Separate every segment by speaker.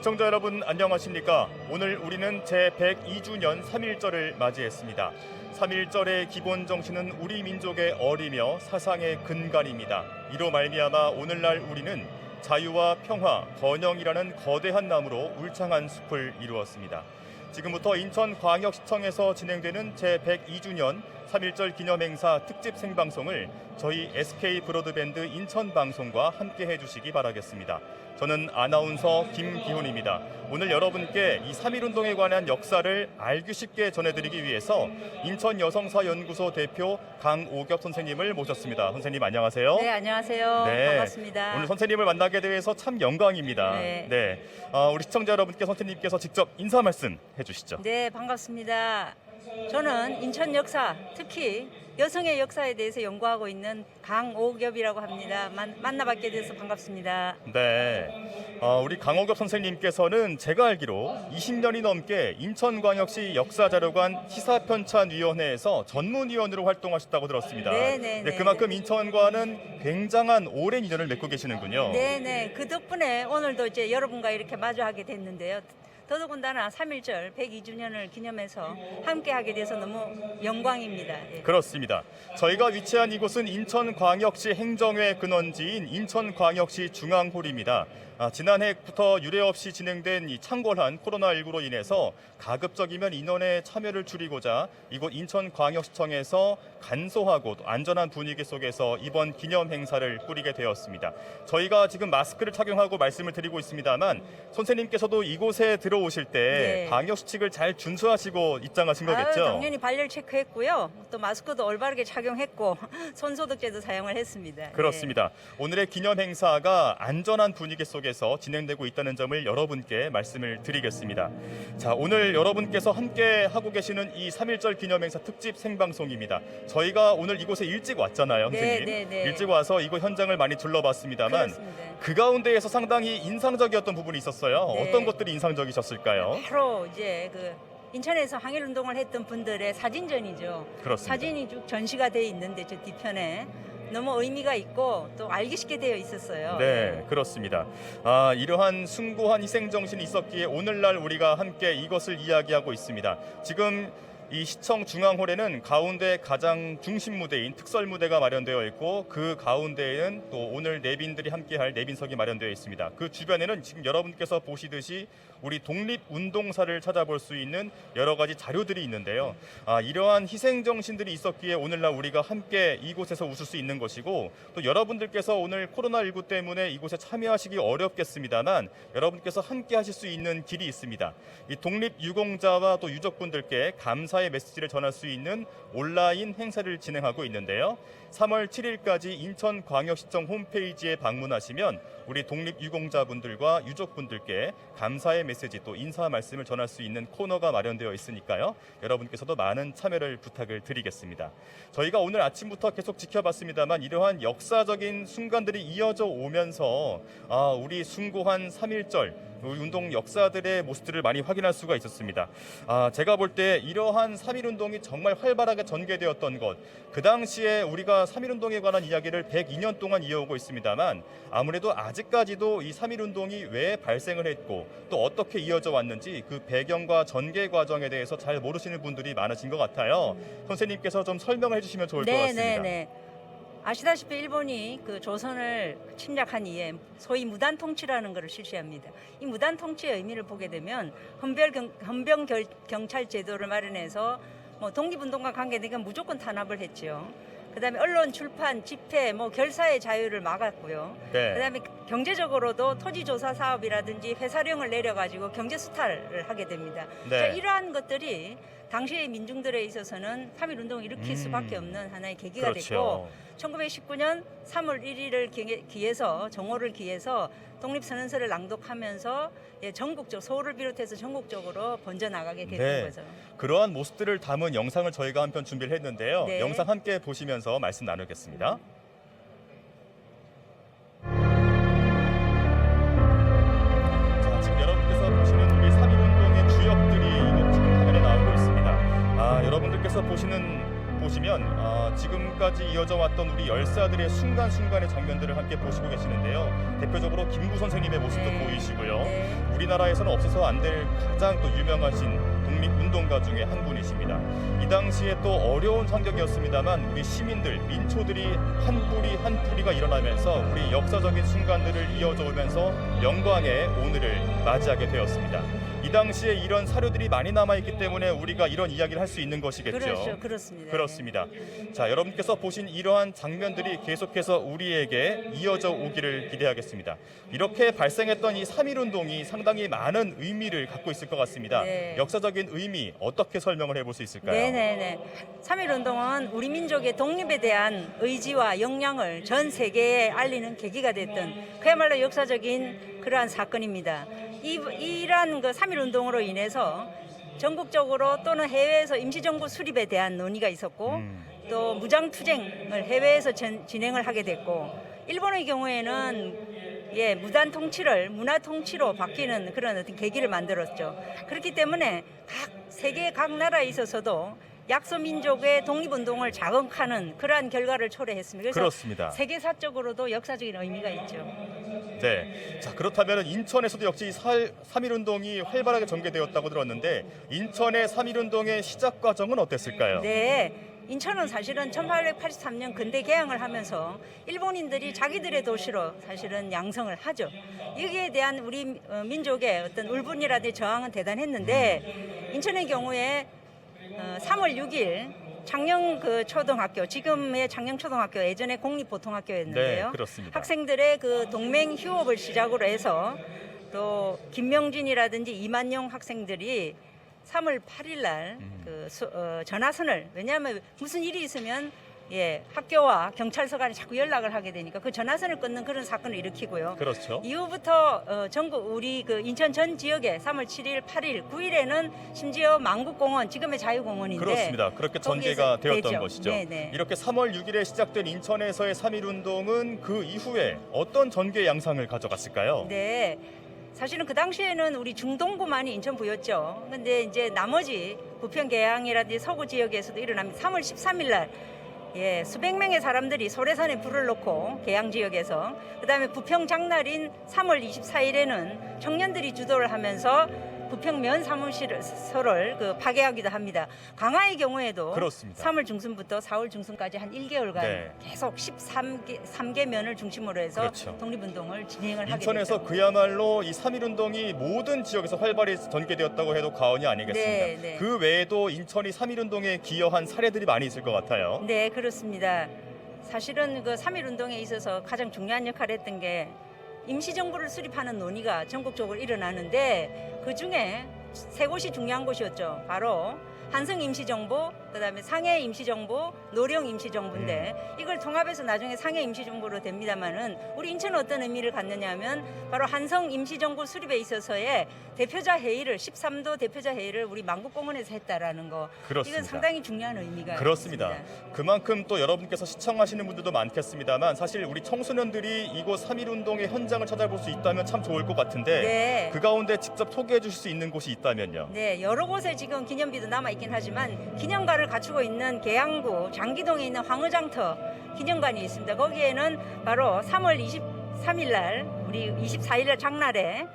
Speaker 1: 시청자 여러분 안녕하십니까? 오늘 우리는 제102주년 3.1절을 맞이했습니다. 3.1절의 기본 정신은 우리 민족의 어리며 사상의 근간입니다. 이로 말미암아 오늘날 우리는 자유와 평화, 번영이라는 거대한 나무로 울창한 숲을 이루었습니다. 지금부터 인천광역시청에서 진행되는 제102주년 3.1절 기념행사 특집 생방송을 저희 SK브로드밴드 인천방송과 함께 해주시기 바라겠습니다. 저는 아나운서 김기훈입니다. 오늘 여러분께 이 3.1운동에 관한 역사를 알기 쉽게 전해드리기 위해서 인천여성사연구소 대표 강오겹 선생님을 모셨습니다. 선생님 안녕하세요.
Speaker 2: 네, 안녕하세요.
Speaker 1: 네,
Speaker 2: 반갑습니다.
Speaker 1: 오늘 선생님을 만나게 돼서 참 영광입니다.
Speaker 2: 네.
Speaker 1: 우리 시청자 여러분께 선생님께서 직접 인사 말씀 해주시죠.
Speaker 2: 네, 반갑습니다. 저는 인천 역사, 특히 여성의 역사에 대해서 연구하고 있는 강오겹이라고 합니다. 만나뵙게 돼서 반갑습니다.
Speaker 1: 네, 우리 강오겹 선생님께서는 제가 알기로 20년이 넘게 인천광역시 역사자료관 시사편찬위원회에서 전문위원으로 활동하셨다고 들었습니다.
Speaker 2: 네.
Speaker 1: 그만큼 인천과는 굉장한 오랜 인연을 맺고 계시는군요.
Speaker 2: 네. 그 덕분에 오늘도 이제 여러분과 이렇게 마주하게 됐는데요. 더더군다나 3.1절 102주년을 기념해서 함께하게 돼서 너무 영광입니다. 예.
Speaker 1: 그렇습니다. 저희가 위치한 이곳은 인천광역시 행정회 근원지인 인천광역시 중앙홀입니다. 지난해부터 유례 없이 진행된 이 창궐한 코로나19로 인해서 가급적이면 인원의 참여를 줄이고자 이곳 인천광역시청에서 간소하고 또 안전한 분위기 속에서 이번 기념 행사를 꾸리게 되었습니다. 저희가 지금 마스크를 착용하고 말씀을 드리고 있습니다만 선생님께서도 이곳에 들어오실 때
Speaker 2: 네.
Speaker 1: 방역 수칙을 잘 준수하시고 입장하신 거겠죠?
Speaker 2: 당연히 발열 체크했고요. 또 마스크도 올바르게 착용했고 손소독제도 사용을 했습니다.
Speaker 1: 그렇습니다. 오늘의 기념 행사가 안전한 분위기 속에서 진행되고 있다는 점을 여러분께 말씀을 드리겠습니다. 자, 오늘 여러분께서 함께 하고 계시는 이 3.1절 기념 행사 특집 생방송입니다. 저희가 오늘 이곳에 일찍 왔잖아요, 선생님.
Speaker 2: 네.
Speaker 1: 일찍 와서 이곳 현장을 많이 둘러봤습니다만
Speaker 2: 그렇습니다.
Speaker 1: 그 가운데에서 상당히 인상적이었던 부분이 있었어요.
Speaker 2: 네.
Speaker 1: 어떤 것들이 인상적이셨을까요?
Speaker 2: 바로 이제 인천에서 항일운동을 했던 분들의 사진전이죠.
Speaker 1: 그렇습니다.
Speaker 2: 사진이 쭉 전시가 되어 있는데 저 뒤편에 너무 의미가 있고 또 알기 쉽게 되어 있었어요.
Speaker 1: 네, 그렇습니다. 이러한 숭고한 희생 정신이 있었기에 오늘날 우리가 함께 이것을 이야기하고 있습니다. 지금 이 시청 중앙홀에는 가운데 가장 중심 무대인 특설 무대가 마련되어 있고 그 가운데에는 또 오늘 내빈들이 함께할 내빈석이 마련되어 있습니다. 그 주변에는 지금 여러분께서 보시듯이 우리 독립운동사를 찾아볼 수 있는 여러 가지 자료들이 있는데요. 이러한 희생 정신들이 있었기에 오늘날 우리가 함께 이곳에서 웃을 수 있는 것이고 또 여러분들께서 오늘 코로나19 때문에 이곳에 참여하시기 어렵겠습니다만 여러분께서 함께 하실 수 있는 길이 있습니다. 이 독립유공자와 또 유족분들께 감사의 메시지를 전할 수 있는 온라인 행사를 진행하고 있는데요. 3월 7일까지 인천광역시청 홈페이지에 방문하시면 우리 독립유공자분들과 유족분들께 감사의 메시지 또 인사 말씀을 전할 수 있는 코너가 마련되어 있으니까요. 여러분께서도 많은 참여를 부탁을 드리겠습니다. 저희가 오늘 아침부터 계속 지켜봤습니다만 이러한 역사적인 순간들이 이어져 오면서 우리 숭고한 3.1절 운동 역사들의 모습들을 많이 확인할 수가 있었습니다. 제가 볼 때 이러한 3.1운동이 정말 활발하게 전개되었던 것, 그 당시에 우리가 3.1운동에 관한 이야기를 102년 동안 이어오고 있습니다만 아무래도 아직까지도 이 3.1운동이 왜 발생을 했고 또 어떻게 이어져 왔는지 그 배경과 전개 과정에 대해서 잘 모르시는 분들이 많으신 것 같아요. 선생님께서 좀 설명을 해주시면 좋을 것 같습니다.
Speaker 2: 네. 아시다시피 일본이 조선을 침략한 이에 소위 무단 통치라는 것을 실시합니다. 이 무단 통치의 의미를 보게 되면 헌병 경찰 제도를 마련해서 독립운동과 관계되니까 무조건 탄압을 했죠. 그다음에 언론, 출판, 집회, 결사의 자유를 막았고요.
Speaker 1: 네.
Speaker 2: 그다음에 경제적으로도 토지조사 사업이라든지 회사령을 내려가지고 경제 수탈을 하게 됩니다.
Speaker 1: 네.
Speaker 2: 자, 이러한 것들이 당시의 민중들에 있어서는 3.1운동을 일으킬 수밖에 없는 하나의 계기가
Speaker 1: 그렇죠.
Speaker 2: 됐고 1919년 3월 1일을 기해서 정오를 기해서 독립선언서를 낭독하면서 전국적 서울을 비롯해서 전국적으로 번져나가게 되는 거죠.
Speaker 1: 그러한 모습들을 담은 영상을 저희가 한편 준비를 했는데요.
Speaker 2: 네.
Speaker 1: 영상 함께 보시면서 말씀 나누겠습니다. 자, 지금 여러분께서 보시는 우리 3.1운동의 주역들이 지금 화면에 나오고 있습니다. 여러분들께서 보시면 지금까지 이어져 왔던 우리 열사들의 순간순간의 장면들을 함께 보시고 계시는데요. 대표적으로 김구 선생님의 모습도
Speaker 2: 네.
Speaker 1: 보이시고요.
Speaker 2: 네.
Speaker 1: 우리나라에서는 없어서 안 될 가장 또 유명하신 독립운동가 중에 한 분이십니다. 이 당시에 또 어려운 환경이었습니다만 우리 시민들, 민초들이 한 뿌리 한 뿌리가 일어나면서 우리 역사적인 순간들을 이어져 오면서 영광의 오늘을 맞이하게 되었습니다. 이 당시에 이런 사료들이 많이 남아있기 때문에 우리가 이런 이야기를 할 수 있는 것이겠죠.
Speaker 2: 그렇죠. 그렇습니다.
Speaker 1: 그렇습니다. 자, 여러분께서 보신 이러한 장면들이 계속해서 우리에게 이어져 오기를 기대하겠습니다. 이렇게 발생했던 이 3.1운동이 상당히 많은 의미를 갖고 있을 것 같습니다.
Speaker 2: 네.
Speaker 1: 역사적인 의미 어떻게 설명을 해볼 수 있을까요?
Speaker 2: 네네네. 3.1운동은 우리 민족의 독립에 대한 의지와 역량을 전 세계에 알리는 계기가 됐던 그야말로 역사적인 그러한 사건입니다. 이러한 그 3.1운동으로 인해서 전국적으로 또는 해외에서 임시정부 수립에 대한 논의가 있었고 또 무장투쟁을 해외에서 진행을 하게 됐고 일본의 경우에는 무단 통치를 문화 통치로 바뀌는 그런 어떤 계기를 만들었죠. 그렇기 때문에 세계 각 나라에 있어서도 약소 민족의 독립운동을 자극하는 그러한 결과를 초래했습니다. 그래서
Speaker 1: 그렇습니다.
Speaker 2: 세계사적으로도 역사적인 의미가 있죠.
Speaker 1: 네. 자, 그렇다면 인천에서도 역시 3.1운동이 활발하게 전개되었다고 들었는데 인천의 3.1운동의 시작 과정은 어땠을까요?
Speaker 2: 네. 인천은 사실은 1883년 근대 개항을 하면서 일본인들이 자기들의 도시로 사실은 양성을 하죠. 여기에 대한 우리 민족의 어떤 울분이라든지 저항은 대단했는데 인천의 경우에 3월 6일 창녕 초등학교, 지금의 창녕초등학교, 예전에 공립보통학교였는데요.
Speaker 1: 네, 그렇습니다.
Speaker 2: 학생들의 그 동맹 휴업을 시작으로 해서 또 김명진이라든지 이만용 학생들이 3월 8일 날 전화선을, 왜냐하면 무슨 일이 있으면 학교와 경찰서 간에 자꾸 연락을 하게 되니까 그 전화선을 끊는 그런 사건을 일으키고요.
Speaker 1: 그렇죠.
Speaker 2: 이후부터 전국 우리 그 인천 전 지역에 3월 7일, 8일, 9일에는 심지어 만국공원, 지금의 자유공원인데
Speaker 1: 그렇습니다. 그렇게 전개가
Speaker 2: 거기에서
Speaker 1: 되었던
Speaker 2: 되죠.
Speaker 1: 것이죠.
Speaker 2: 네네.
Speaker 1: 이렇게 3월 6일에 시작된 인천에서의 3.1운동은 그 이후에 어떤 전개 양상을 가져갔을까요?
Speaker 2: 네. 사실은 그 당시에는 우리 중동구만이 인천부였죠. 근데 이제 나머지 부평 계양이라든지 서구 지역에서도 일어납니다. 3월 13일 날 수백 명의 사람들이 소래산에 불을 놓고 계양 지역에서, 그다음에 부평 장날인 3월 24일에는 청년들이 주도를 하면서 부평 면 사무실을 파괴하기도 합니다. 강화의 경우에도
Speaker 1: 그렇습니다.
Speaker 2: 3월 중순부터 4월 중순까지 한 1개월간
Speaker 1: 네.
Speaker 2: 계속 3개 면을 중심으로 해서
Speaker 1: 그렇죠.
Speaker 2: 독립운동을 진행을 하게
Speaker 1: 인천에서
Speaker 2: 됐죠.
Speaker 1: 그야말로 이 3.1운동이 모든 지역에서 활발히 전개되었다고 해도 과언이 아니겠습니다.
Speaker 2: 네, 네.
Speaker 1: 그 외에도 인천이 3.1운동에 기여한 사례들이 많이 있을 것 같아요.
Speaker 2: 네, 그렇습니다. 사실은 그 3.1운동에 있어서 가장 중요한 역할을 했던 게 임시정부를 수립하는 논의가 전국적으로 일어나는데 그중에 세 곳이 중요한 곳이었죠. 바로 한성 임시정부, 그다음에 상해 임시정부, 노령 임시정부인데 이걸 통합해서 나중에 상해 임시정부로 됩니다만은 우리 인천은 어떤 의미를 갖느냐면 바로 한성 임시정부 수립에 있어서의 대표자 회의를 13도 대표자 회의를 우리 만국공원에서 했다라는 거.
Speaker 1: 그렇습니다.
Speaker 2: 이건 상당히 중요한 의미가
Speaker 1: 그렇습니다.
Speaker 2: 있습니다.
Speaker 1: 그만큼 또 여러분께서 시청하시는 분들도 많겠습니다만 사실 우리 청소년들이 이곳 3.1운동의 현장을 찾아볼 수 있다면 참 좋을 것 같은데
Speaker 2: 네.
Speaker 1: 그 가운데 직접 소개해 주실 수 있는 곳이 있다면요.
Speaker 2: 네, 여러 곳에 지금 기념비도 남아있긴 하지만 기념관을 갖추고 있는 계양구 장기동에 있는 황의장터 기념관이 있습니다. 거기에는 바로 3월 23일 날, 우리 24일 날 장날에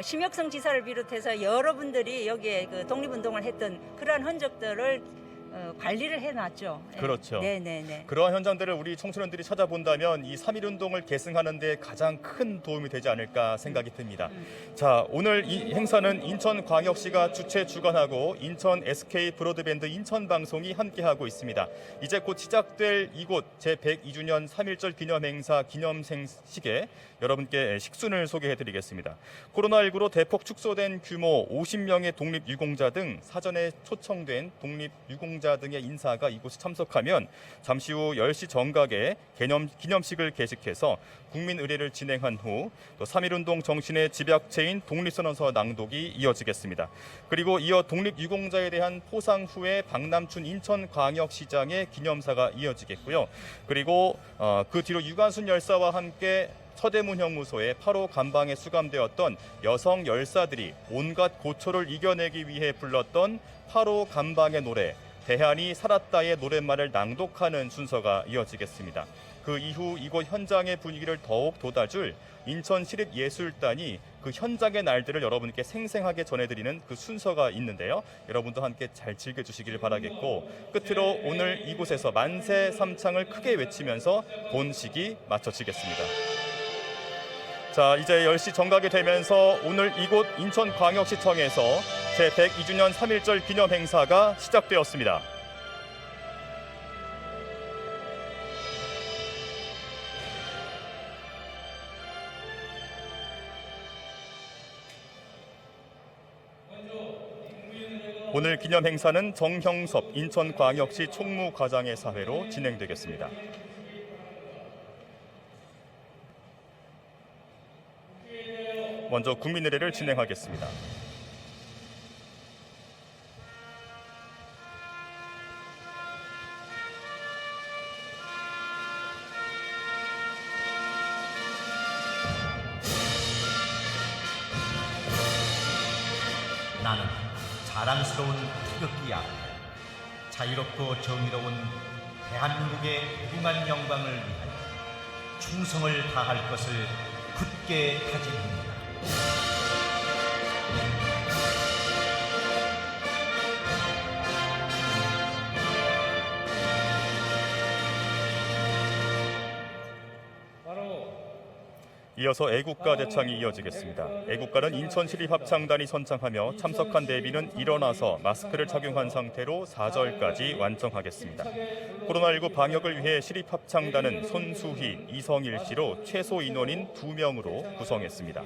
Speaker 2: 심혁성 지사를 비롯해서 여러분들이 여기에 그 독립운동을 했던 그러한 흔적들을 관리를 해놨죠.
Speaker 1: 그렇죠.
Speaker 2: 네네네.
Speaker 1: 그러한 현장들을 우리 청소년들이 찾아본다면 이 3.1운동을 계승하는 데 가장 큰 도움이 되지 않을까 생각이 듭니다. 자, 오늘 이 행사는 인천광역시가 주최 주관하고 인천 SK 브로드밴드 인천방송이 함께하고 있습니다. 이제 곧 시작될 이곳 제102주년 3.1절 기념행사 기념생식에 여러분께 식순을 소개해드리겠습니다. 코로나19로 대폭 축소된 규모 50명의 독립유공자 등 사전에 초청된 독립유공자 등의 인사가 이곳에 참석하면 잠시 후 10시 정각에 기념식을 개식해서 국민 의례를 진행한 후 또 3.1운동 정신의 집약체인 독립선언서 낭독이 이어지겠습니다. 그리고 이어 독립유공자에 대한 포상 후에 박남춘 인천광역시장의 기념사가 이어지겠고요. 그리고 그 뒤로 유관순 열사와 함께 서대문 형무소의 8호 감방에 수감되었던 여성 열사들이 온갖 고초를 이겨내기 위해 불렀던 8호 감방의 노래 대한이 살았다의 노랫말을 낭독하는 순서가 이어지겠습니다. 그 이후 이곳 현장의 분위기를 더욱 돋아줄 인천시립예술단이 그 현장의 날들을 여러분께 생생하게 전해드리는 그 순서가 있는데요. 여러분도 함께 잘 즐겨주시길 바라겠고, 끝으로 오늘 이곳에서 만세 삼창을 크게 외치면서 본식이 마쳐지겠습니다. 자, 이제 10시 정각이 되면서 오늘 이곳 인천광역시청에서 제102주년 3.1절 기념 행사가 시작되었습니다. 오늘 기념 행사는 정형섭 인천광역시 총무과장의 사회로 진행되겠습니다. 먼저 국민의례를 진행하겠습니다.
Speaker 3: 나는 자랑스러운 태극기 앞에 자유롭고 정의로운 대한민국의 무궁한 영광을 위하여 충성을 다할 것을 굳게 다짐합니다.
Speaker 1: 이어서 애국가 대창이 이어지겠습니다. 애국가는 인천시립합창단이 선창하며 참석한 대비는 일어나서 마스크를 착용한 상태로 4절까지 완성하겠습니다. 코로나19 방역을 위해 시립합창단은 손수희, 이성일 씨로 최소 인원인 2명으로 구성했습니다.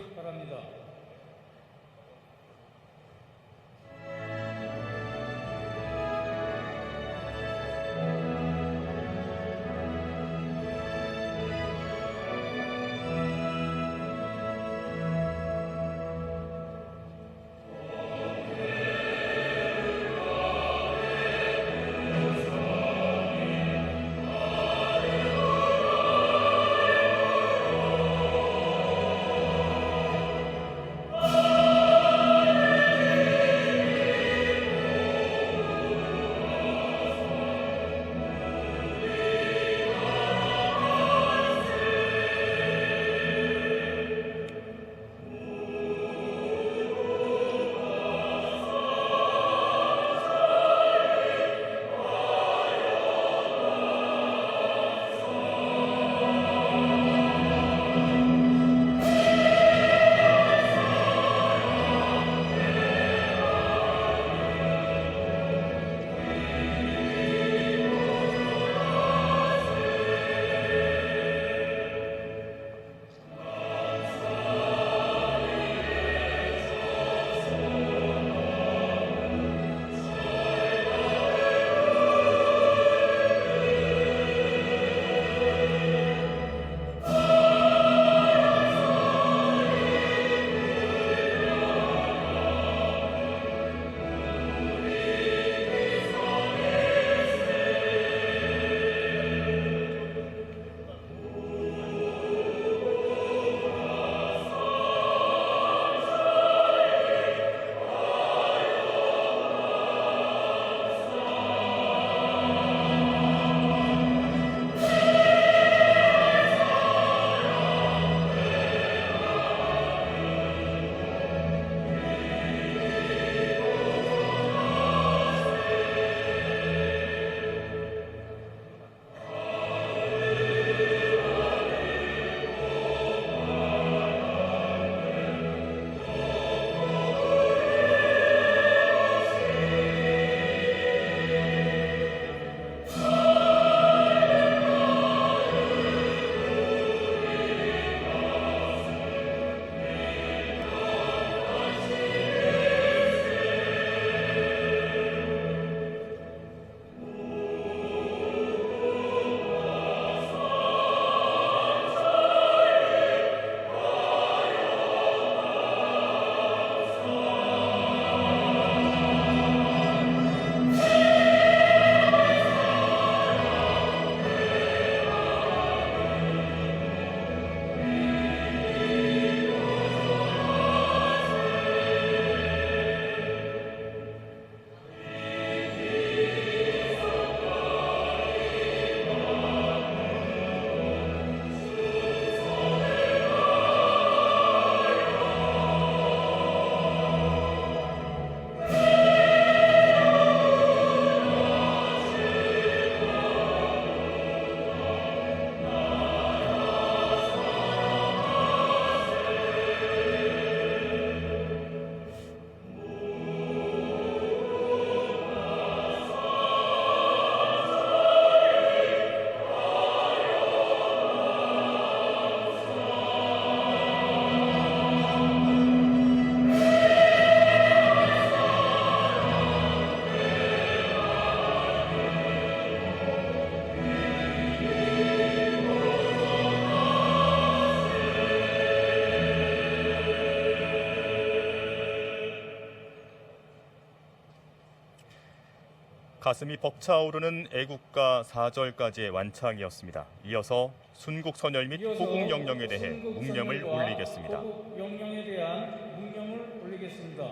Speaker 1: 가슴이 벅차오르는 애국가 4절까지의 완창이었습니다. 이어서 순국선열 및 호국영령에 대해 묵념을 올리겠습니다.
Speaker 4: 호국영령에 대한 묵념을 올리겠습니다.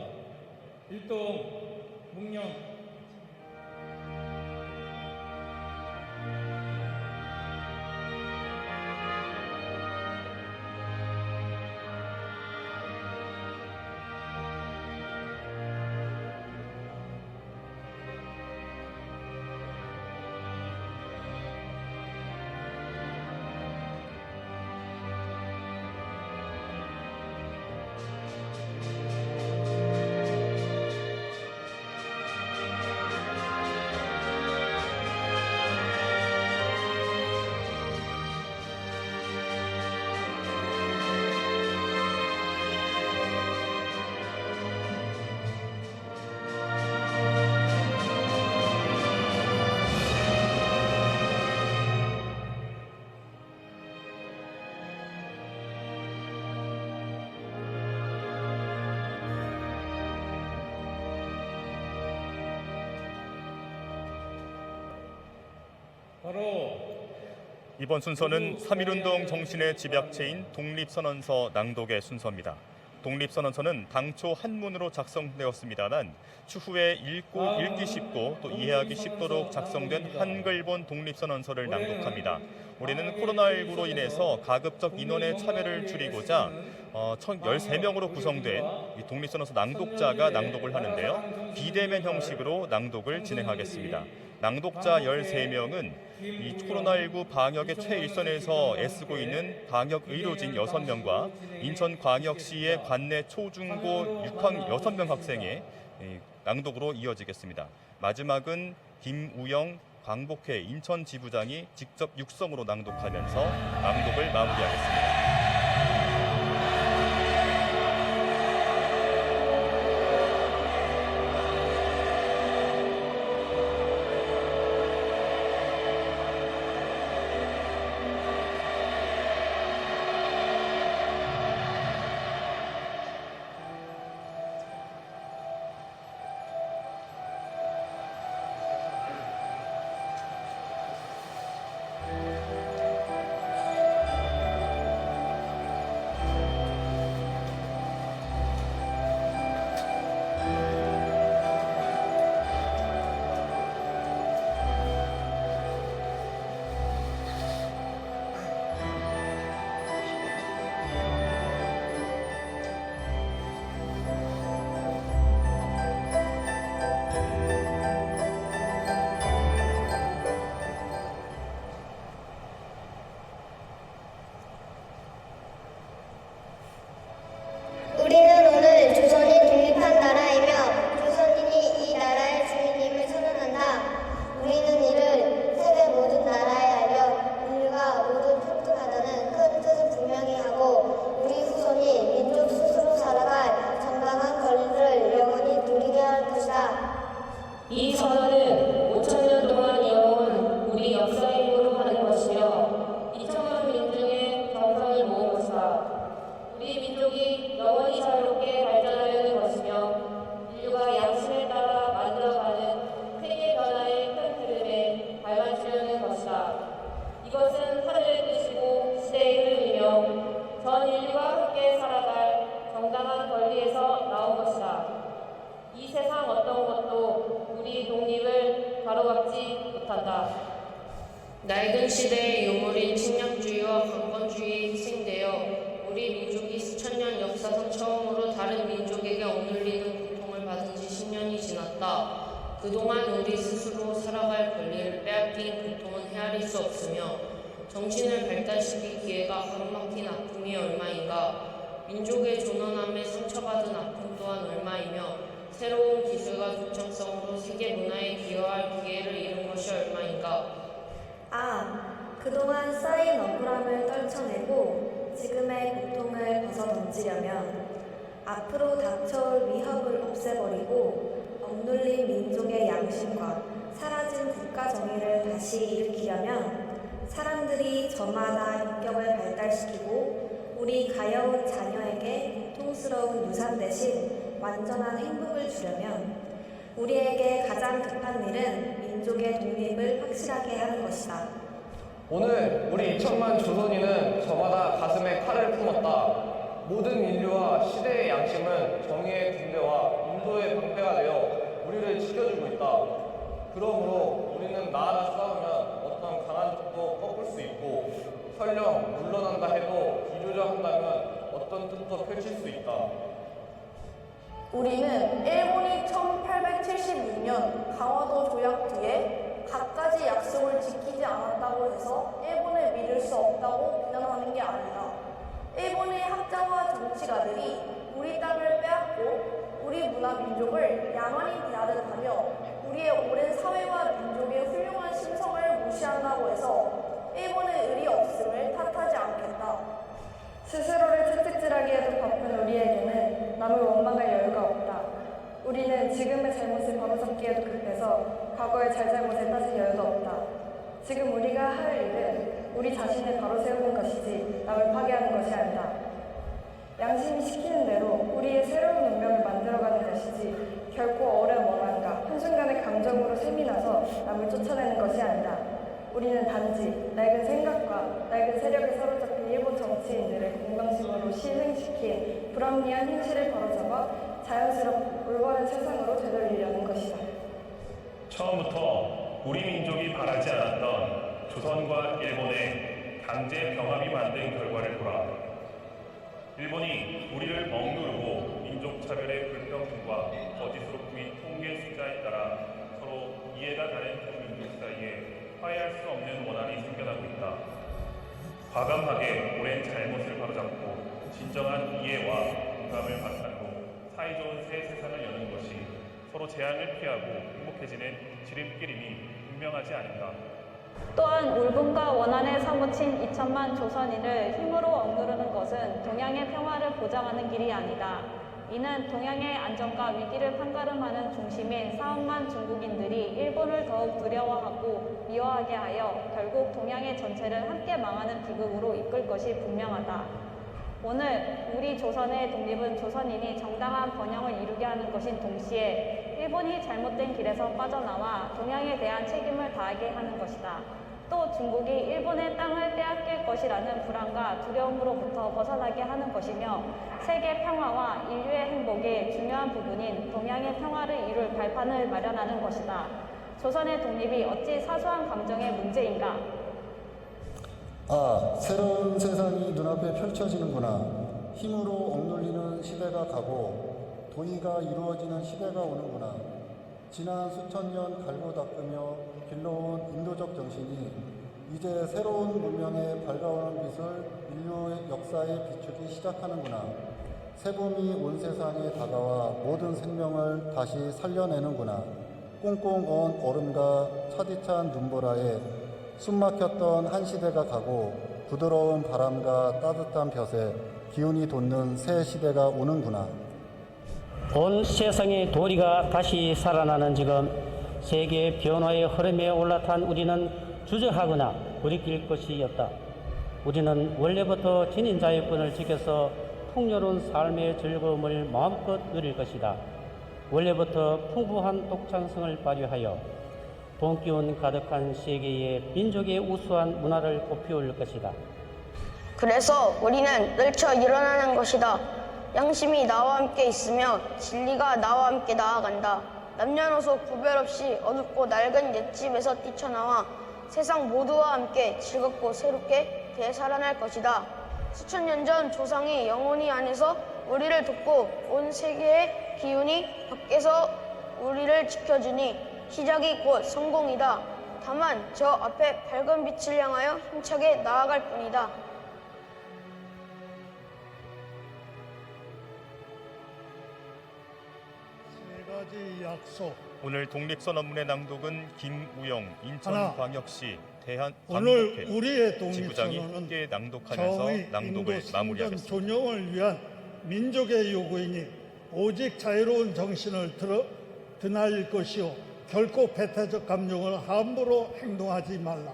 Speaker 4: 일동 묵념. 바로
Speaker 1: 이번 순서는 3.1운동 정신의 집약체인 독립선언서 낭독의 순서입니다. 독립선언서는 당초 한문으로 작성되었습니다만 추후에 읽기 쉽고 또 이해하기 쉽도록 작성된 한글본 독립선언서를 낭독합니다. 올해는 코로나19로 인해서 가급적 인원의 참여를 줄이고자 13명으로 구성된 이 독립선언서 낭독자가 낭독을 하는데요. 비대면 형식으로 낭독을 진행하겠습니다. 낭독자 13명은 이 코로나19 방역의 최일선에서 애쓰고 있는 방역 의료진 6명과 인천광역시의 관내 초중고 6학 6명 학생의 낭독으로 이어지겠습니다. 마지막은 김우영 광복회 인천 지부장이 직접 육성으로 낭독하면서 낭독을 마무리하겠습니다.
Speaker 5: 우리는 오늘 조선이 독립한 나라이며 조선인이 이 나라의 주인임을 선언한다. 우리는 이를 세계 모든 나라에 알려 인류가 모두 평등하다는 큰 뜻을 분명히 하고 우리 후손이 민족 스스로 살아갈 정당한 권리를 영원히 누리게 할 것이다.
Speaker 6: 이 선언은 5,000년 동안 이어온 우리 역사의 힘으로 하는 것이며 2천만 민중의 정성을 모은 것이다. 우리 민족이 영원히 자유롭게 발전하려는 것이며 인류가 양심에 따라 만들어가는 세계 변화의 큰 흐름에 발맞추려는 것이다. 이것은 하늘의 뜻이고 시대의 흐름이며 전 인류가 함께 살아갈 정당한 권리에서 나온 것이다. 이 세상 어떤 것도 우리 독립을 가로막지 못한다. 낡은 시대의 유물인 침략주의와 강권주의에 희생되어 우리 민족이 수천 년 역사상 처음으로 다른 민족에게 억눌리는 고통을 받은 지 10년이 지났다. 그동안 우리 스스로 살아갈 권리를 빼앗긴 고통은 헤아릴 수 없으며 정신을 발달시킬 기회가 가로막힌 아픔이 얼마인가. 민족의 존엄함에 상처받은 아픔 또한 얼마이며 새로운 기술과 독창성으로 세계 문화에 기여할 기회를 잃은 것이 얼마인가.
Speaker 7: 그동안 쌓인 억울함을 떨쳐내고 지금의 고통을 벗어던지려면 앞으로 닥쳐올 위협을 없애버리고 억눌린 민족의 양심과 사라진 국가 정의를 다시 일으키려면 사람들이 저마다 인격을 발달시키고 우리 가여운 자녀에게 고통스러운 유산 대신 완전한 행복을 주려면 우리에게 가장 급한 일은 민족의 독립을 확실하게 하는 것이다.
Speaker 8: 오늘 우리 2천만 조선인은 저마다 가슴에 칼을 품었다. 모든 인류와 시대의 양심은 정의의 군대와 인도의 방패가 되어 우리를 지켜주고 있다. 그러므로 우리는 나 하나 싸우면 어떤 강한 적도 꺾을 수 있고 설령 물러난다 해도 비교조한다면 어떤 뜻도 펼칠 수 있다.
Speaker 9: 우리는 일본이 1876년 강화도 조약 뒤에 갖가지 약속을 지키지 않았다고 해서 일본을 믿을 수 없다고 비난하는 게 아니다. 일본의 학자와 정치가들이 우리 땅을 빼앗고 우리 문화 민족을 야만이 대하듯하며 우리의 오랜 사회와 민족의 훌륭한 심성을 무시한다고 해서 일본의 의리 없음을 탓하지 않겠다.
Speaker 7: 스스로를 채찍질하기 에도 바쁜 우리에게는 남을 원망할 여유가 없다. 우리는 지금의 잘못을 바로잡기에도 급해서 과거의 잘잘못을 따질 여유도 없다. 지금 우리가 할 일은 우리 자신을 바로 세우는 것이지 남을 파괴하는 것이 아니다. 양심이 시키는 대로 우리의 새로운 운명을 만들어가는 것이지 결코 어려운 원한과 한순간의 감정으로 셈이 나서 남을 쫓아내는 것이 아니다. 우리는 단지 낡은 생각과 낡은 세력에 사로잡힌 일본 정치인들을 공방심으로 실행시킨 불합리한 현실을 바로잡아 자연스럽고 올바른 세상으로 되돌리려는 것이다.
Speaker 10: 처음부터 우리 민족이 바라지 않았던 조선과 일본의 강제 병합이 만든 결과를 보라. 일본이 우리를 억누르고 민족차별의 불평등과 거짓으로 꾸민 통계 숫자에 따라 서로 이해가 다른 두 민족 사이에 화해할 수 없는 원한이 생겨나고 있다. 과감하게 오랜 잘못을 바로잡고 진정한 이해와 공감을 바탕으로 사이좋은 새 세상을 여는 것이 서로 재앙을 피하고 행복해지는 지름길임이 분명하지 않은가.
Speaker 11: 또한 울분과 원한에 사무친 2천만 조선인을 힘으로 억누르는 것은 동양의 평화를 보장하는 길이 아니다. 이는 동양의 안정과 위기를 판가름하는 중심인 4억만 중국인들이 일본을 더욱 두려워하고 미워하게 하여 결국 동양의 전체를 함께 망하는 비극으로 이끌 것이 분명하다. 오늘 우리 조선의 독립은 조선인이 정당한 번영을 이루게 하는 것인 동시에 일본이 잘못된 길에서 빠져나와 동양에 대한 책임을 다하게 하는 것이다. 또 중국이 일본의 땅을 빼앗길 것이라는 불안과 두려움으로부터 벗어나게 하는 것이며 세계 평화와 인류의 행복의 중요한 부분인 동양의 평화를 이룰 발판을 마련하는 것이다. 조선의 독립이 어찌 사소한 감정의 문제인가?
Speaker 12: 아, 새로운 세상이 눈앞에 펼쳐지는구나. 힘으로 억눌리는 시대가 가고 도의가 이루어지는 시대가 오는구나. 지난 수천 년 갈고 닦으며 길러온 인도적 정신이 이제 새로운 문명의 밝아오는 빛을 인류의 역사에 비추기 시작하는구나. 새봄이 온 세상에 다가와 모든 생명을 다시 살려내는구나. 꽁꽁 언 얼음과 차디찬 눈보라에 숨막혔던 한 시대가 가고 부드러운 바람과 따뜻한 볕에 기운이 돋는 새 시대가 오는구나.
Speaker 13: 온 세상의 도리가 다시 살아나는 지금 세계의 변화의 흐름에 올라탄 우리는 주저하거나 돌이킬 것이 없다. 우리는 원래부터 지닌 자유권을 지켜서 풍요로운 삶의 즐거움을 마음껏 누릴 것이다. 원래부터 풍부한 독창성을 발휘하여 돈기운 가득한 세계의 민족의 우수한 문화를 꽃피울 것이다.
Speaker 5: 그래서 우리는 떨쳐 일어나는 것이다. 양심이 나와 함께 있으며 진리가 나와 함께 나아간다. 남녀노소 구별 없이 어둡고 낡은 옛집에서 뛰쳐나와 세상 모두와 함께 즐겁고 새롭게 되살아날 것이다. 수천 년 전 조상이 영원히 안에서 우리를 돕고 온 세계의 기운이 밖에서 우리를 지켜주니 시작이 곧 성공이다. 다만 저 앞에 밝은 빛을 향하여 힘차게 나아갈 뿐이다.
Speaker 4: 세 가지 약속.
Speaker 1: 오늘 독립선언문의 낭독은 김우영 인천광역시
Speaker 4: 오늘
Speaker 1: 대한광복회
Speaker 4: 우리의
Speaker 1: 지부장이
Speaker 4: 독립선언은
Speaker 1: 함께 낭독하면서
Speaker 4: 정의,
Speaker 1: 낭독을
Speaker 4: 인도,
Speaker 1: 마무리하겠습니다.
Speaker 4: 생존, 존영을 위한 민족의 요구이니 오직 자유로운 정신을 드날릴 것이요 결코 배타적 감정을 함부로 행동하지 말라.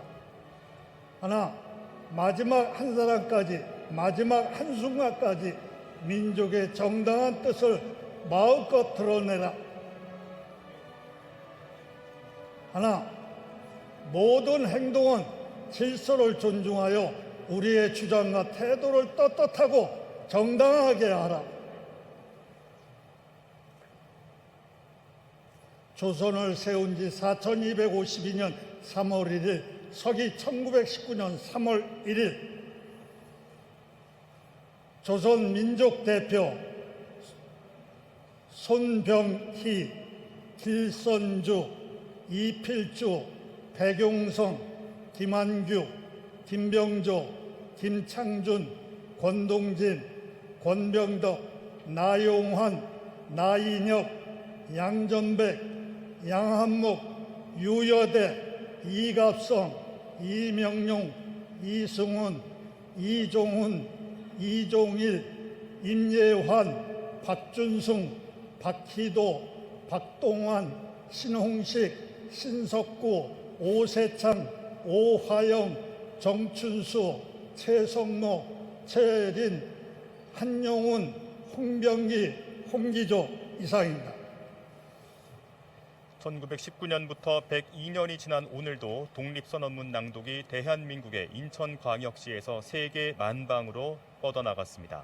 Speaker 4: 하나, 마지막 한 사람까지, 마지막 한순간까지 민족의 정당한 뜻을 마음껏 드러내라. 하나, 모든 행동은 질서를 존중하여 우리의 주장과 태도를 떳떳하고 정당하게 하라. 조선을 세운 지 4252년 3월 1일, 서기 1919년 3월 1일, 조선 민족 대표 손병희, 길선주, 이필주, 백용성, 김한규, 김병조, 김창준, 권동진, 권병덕, 나용환, 나인혁, 양전백, 양한목, 유여대, 이갑성, 이명용, 이승훈, 이종훈, 이종일, 임예환, 박준승, 박희도, 박동환, 신홍식, 신석구, 오세창, 오화영, 정춘수, 최성모, 최린, 한용훈, 홍병기, 홍기조 이상입니다.
Speaker 1: 1919년부터 102년이 지난 오늘도 독립선언문 낭독이 대한민국의 인천광역시에서 세계 만방으로 뻗어나갔습니다.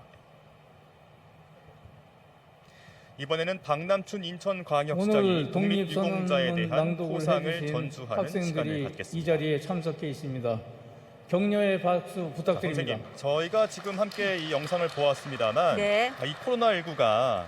Speaker 1: 이번에는 박남춘 인천광역시장이 독립유공자에 대한 포상을 전수하는 시간을
Speaker 14: 학생들이
Speaker 1: 갖겠습니다.
Speaker 14: 이 자리에 참석해 있습니다. 격려의 박수 부탁드립니다.
Speaker 1: 선생님, 저희가 지금 함께 이 영상을 보았습니다만
Speaker 2: 네.
Speaker 1: 이 코로나19가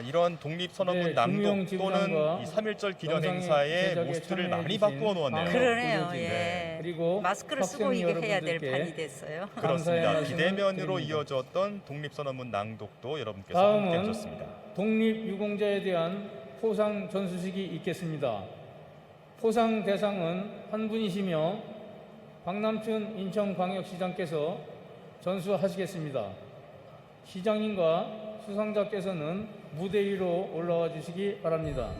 Speaker 1: 이런 독립선언문
Speaker 14: 네,
Speaker 1: 낭독
Speaker 14: 중요한
Speaker 1: 또는 이 3.1절 기념 행사의
Speaker 14: 제작에
Speaker 1: 모습들을
Speaker 14: 참여해
Speaker 1: 많이
Speaker 14: 주신
Speaker 1: 바꾸어 놓았네요.
Speaker 2: 그러네요.
Speaker 14: 보여주세요.
Speaker 2: 예.
Speaker 14: 그리고
Speaker 2: 마스크를 쓰고
Speaker 14: 학생
Speaker 2: 이게 해야 될
Speaker 14: 여러분들께
Speaker 2: 판이 됐어요.
Speaker 1: 그렇습니다.
Speaker 14: 감사의 말씀을
Speaker 1: 비대면으로
Speaker 14: 드립니다.
Speaker 1: 이어졌던 독립선언문 낭독도 여러분께서 함께
Speaker 14: 다음은
Speaker 1: 하셨습니다.
Speaker 14: 독립유공자에 대한 포상 전수식이 있겠습니다. 포상 대상은 한 분이시며 박남춘 인천광역시장께서 전수하시겠습니다. 시장님과 수상자께서는 무대 위로 올라와 주시기 바랍니다.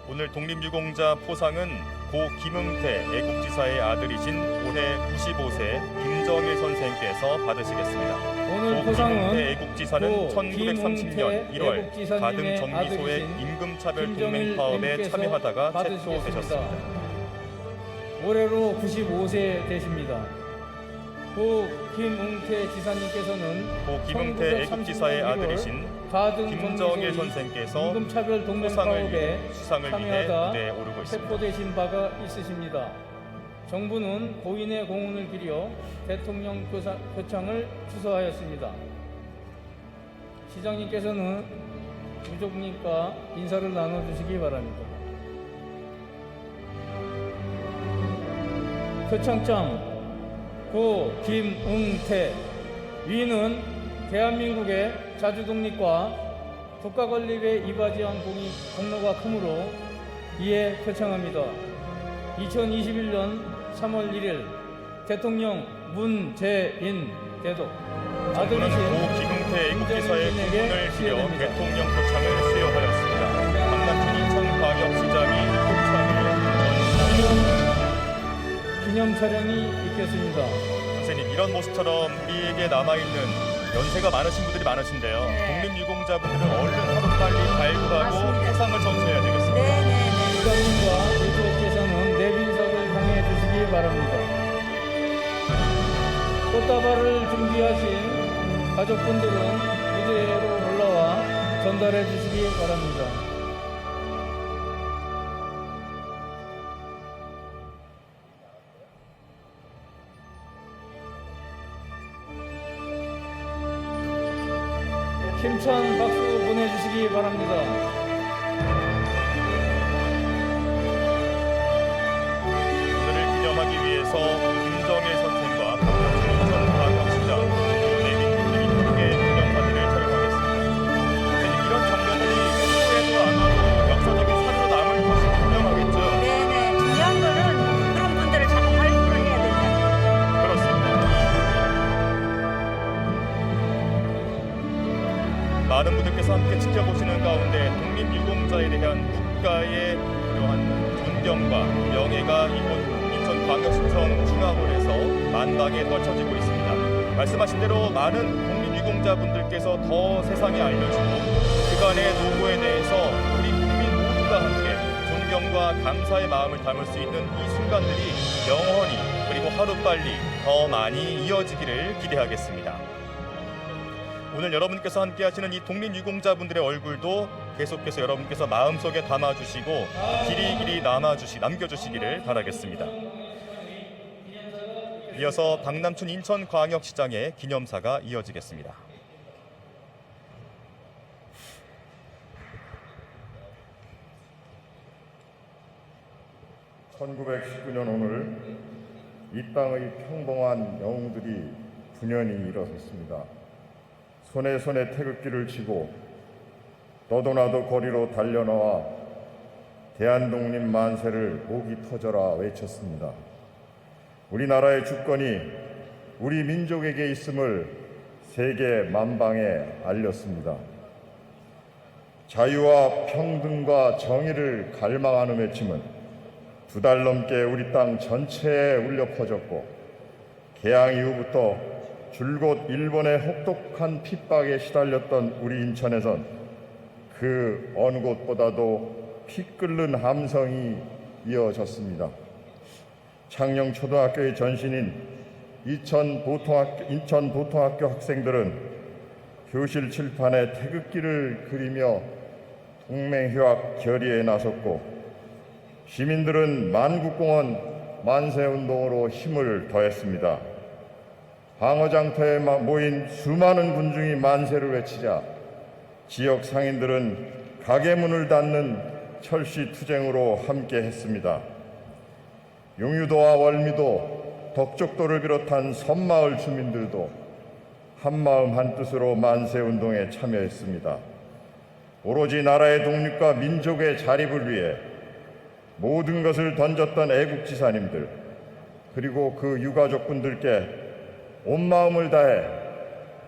Speaker 1: 오늘 독립유공자 포상은 고 김응태 애국지사의 아들이신 올해 95세 김정일 선생께서 받으시겠습니다.
Speaker 14: 오늘
Speaker 1: 고
Speaker 14: 포상은
Speaker 1: 김응태 애국지사는
Speaker 14: 고
Speaker 1: 1930년 1월
Speaker 14: 애국지사님의
Speaker 1: 가등 정미소의
Speaker 14: 아들이신
Speaker 1: 임금차별
Speaker 14: 김정일
Speaker 1: 동맹 파업에
Speaker 14: 님께서
Speaker 1: 참여하다가
Speaker 14: 받으시겠습니다.
Speaker 1: 체포되셨습니다.
Speaker 14: 올해로 95세 되십니다. 고 김응태 지사님께서는
Speaker 1: 고 김응태 애국지사의 아들이신
Speaker 14: 가등
Speaker 1: 김정일
Speaker 14: 정미소의
Speaker 1: 선생께서
Speaker 14: 임금차별 동맹
Speaker 1: 포상을
Speaker 14: 파업에
Speaker 1: 수상을 위해
Speaker 14: 참여하다
Speaker 1: 무대에 오르고 있습니다.
Speaker 14: 체포되신 바가 있으십니다. 정부는 고인의 공훈을 기려 대통령 표창을 추서하였습니다. 시장님께서는 유족님과 인사를 나눠주시기 바랍니다. 표창장 고 김응태 위는 대한민국의 자주독립과 국가건립에 이바지한 공로가 크므로 이에 표창합니다. 2021년 3월 1일 대통령 문재인 대독 아들이신
Speaker 1: 고 김응태 애국지사의
Speaker 14: 김정일
Speaker 1: 공훈을 기려
Speaker 14: 수여됩니다.
Speaker 1: 대통령 표창을 수여하였습니다. 박남춘 인천광역시장이 표창을 전수하였습니다.
Speaker 14: 기념 촬영이 있겠습니다.
Speaker 1: 선생님, 이런 모습처럼 우리에게 남아있는 연세가 많으신 분들이 많으신데요.
Speaker 2: 네.
Speaker 1: 독립유공자분들은 얼른 하루빨리 발굴하고
Speaker 2: 맞습니다.
Speaker 1: 포상을 전수해야 되겠습니다.
Speaker 2: 네네네.
Speaker 14: 시장님과 유족께서는 내빈석을 향해 주시기 바랍니다. 꽃다발을 준비하신 가족분들은 무대로 올라와 전달해 주시기 바랍니다. 힘찬 박수 보내주시기 바랍니다.
Speaker 1: 오늘을 기념하기 위해서 김정일 선생과 박남춘 인천광역시장 그리고 내빈분들이 함께 기념사진을 촬영하겠습니다. 선생님, 이런 장면들이 후에도 아마도 역사적인 사료로 남을 것이 분명하겠죠.
Speaker 2: 네네. 중요한 거는 그런 분들을 잘 발굴해야 된다.
Speaker 1: 그렇습니다. 많은 분들께서 함께 지켜보시는 가운데 독립유공자에 대한 국가의 이러한 존경과 명예가 이곳 인천광역시청 중앙홀에서 만방에 떨쳐지고 있습니다. 말씀하신 대로 많은 독립유공자분들께서 더 세상에 알려주고 그간의 노고에 대해서 우리 국민 모두가 함께 존경 존경과 감사의 마음을 담을 수 있는 이 순간들이 영원히 그리고 하루빨리 더 많이 이어지기를 기대하겠습니다. 오늘 여러분께서 함께 하시는 이 독립유공자분들의 얼굴도 계속해서 여러분께서 마음속에 담아주시고 길이길이 남겨주시기를 바라겠습니다. 이어서 박남춘 인천광역시장의 기념사가 이어지겠습니다.
Speaker 15: (1919년) 오늘 이 땅의 평범한 영웅들이 분연히 일어섰습니다. 손에 손에 태극기를 쥐고 너도나도 거리로 달려나와 대한독립 만세를 목이 터져라 외쳤습니다. 우리나라의 주권이 우리 민족에게 있음을 세계 만방에 알렸습니다. 자유와 평등과 정의를 갈망하는 외침은 2달 넘게 우리 땅 전체에 울려 퍼졌고 개항 이후부터 줄곧 일본의 혹독한 핍박에 시달렸던 우리 인천에선 그 어느 곳보다도 피 끓는 함성이 이어졌습니다. 창녕초등학교의 전신인 인천 보통학교 학생들은 교실 칠판에 태극기를 그리며 동맹휴학 결의에 나섰고 시민들은 만국공원 만세운동으로 힘을 더했습니다. 방어장터에 모인 수많은 군중이 만세를 외치자 지역 상인들은 가게 문을 닫는 철시투쟁으로 함께했습니다. 용유도와 월미도, 덕적도를 비롯한 섬마을 주민들도 한마음 한뜻으로 만세운동에 참여했습니다. 오로지 나라의 독립과 민족의 자립을 위해 모든 것을 던졌던 애국지사님들 그리고 그 유가족분들께 온 마음을 다해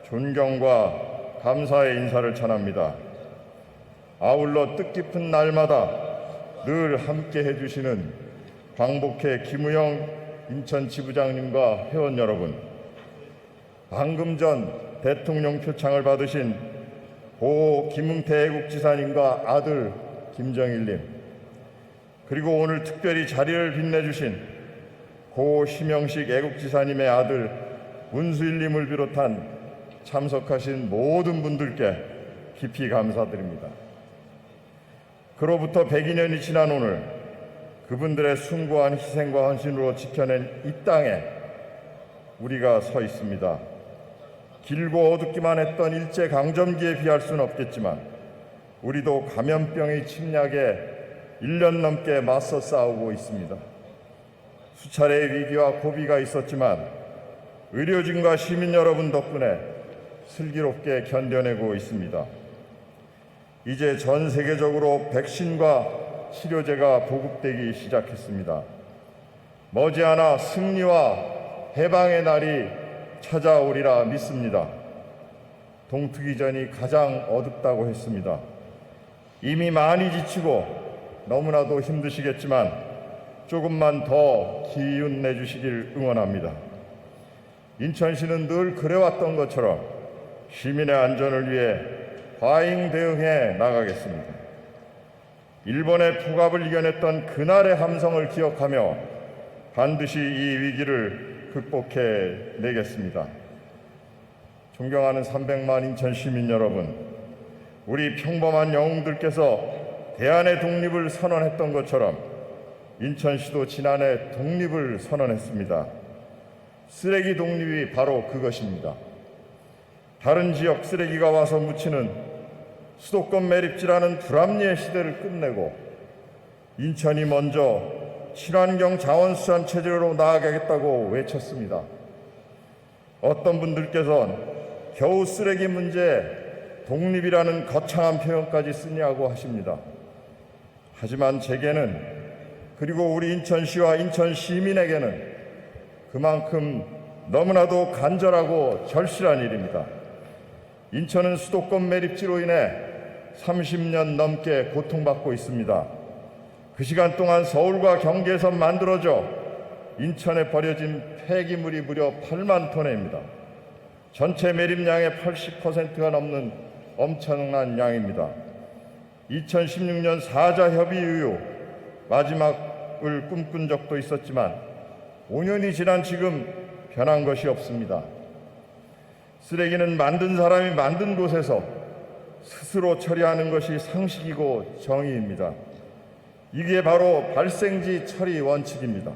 Speaker 15: 존경과 감사의 인사를 전합니다. 아울러 뜻깊은 날마다 늘 함께 해주시는 광복회 김우영 인천 지부장님과 회원 여러분, 방금 전 대통령 표창을 받으신 고 김웅태 애국지사님과 아들 김정일님, 그리고 오늘 특별히 자리를 빛내주신 고 심영식 애국지사님의 아들 문수일님을 비롯한 참석하신 모든 분들께 깊이 감사드립니다. 그로부터 102년이 지난 오늘 그분들의 숭고한 희생과 헌신으로 지켜낸 이 땅에 우리가 서 있습니다. 길고 어둡기만 했던 일제강점기에 비할 수는 없겠지만 우리도 감염병의 침략에 1년 넘게 맞서 싸우고 있습니다. 수차례의 위기와 고비가 있었지만 의료진과 시민 여러분 덕분에 슬기롭게 견뎌내고 있습니다. 이제 전 세계적으로 백신과 치료제가 보급되기 시작했습니다. 머지않아 승리와 해방의 날이 찾아오리라 믿습니다. 동트기 전이 가장 어둡다고 했습니다. 이미 많이 지치고 너무나도 힘드시겠지만 조금만 더 기운 내주시길 응원합니다. 인천시는 늘 그래왔던 것처럼 시민의 안전을 위해 과잉 대응해 나가겠습니다. 일본의 폭압을 이겨냈던 그날의 함성을 기억하며 반드시 이 위기를 극복해 내겠습니다. 존경하는 300만 인천 시민 여러분, 우리 평범한 영웅들께서 대한의 독립을 선언했던 것처럼 인천시도 지난해 독립을 선언했습니다. 쓰레기 독립이 바로 그것입니다. 다른 지역 쓰레기가 와서 묻히는 수도권 매립지라는 불합리의 시대를 끝내고 인천이 먼저 친환경 자원수산 체제로 나아가겠다고 외쳤습니다. 어떤 분들께서는 겨우 쓰레기 문제에 독립이라는 거창한 표현까지 쓰냐고 하십니다. 하지만 제게는, 그리고 우리 인천시와 인천 시민에게는 그만큼 너무나도 간절하고 절실한 일입니다. 인천은 수도권 매립지로 인해 30년 넘게 고통받고 있습니다. 그 시간 동안 서울과 경기에서 만들어져 인천에 버려진 폐기물이 무려 8만 톤입니다. 전체 매립량의 80%가 넘는 엄청난 양입니다. 2016년 4자 협의 이후 마지막을 꿈꾼 적도 있었지만 5년이 지난 지금 변한 것이 없습니다. 쓰레기는 만든 사람이 만든 곳에서 스스로 처리하는 것이 상식이고 정의입니다. 이게 바로 발생지 처리 원칙입니다.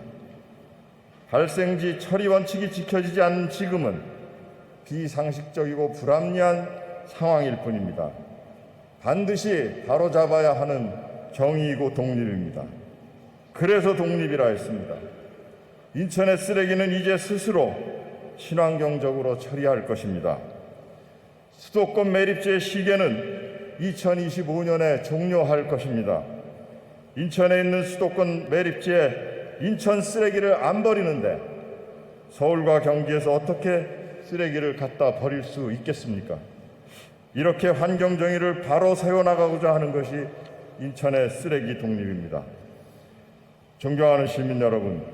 Speaker 15: 발생지 처리 원칙이 지켜지지 않는 지금은 비상식적이고 불합리한 상황일 뿐입니다. 반드시 바로잡아야 하는 정의이고 독립입니다. 그래서 독립이라 했습니다. 인천의 쓰레기는 이제 스스로 친환경적으로 처리할 것입니다. 수도권 매립지의 시계는 2025년에 종료할 것입니다. 인천에 있는 수도권 매립지에 인천 쓰레기를 안 버리는데 서울과 경기에서 어떻게 쓰레기를 갖다 버릴 수 있겠습니까? 이렇게 환경 정의를 바로 세워나가고자 하는 것이 인천의 쓰레기 독립입니다. 존경하는 시민 여러분,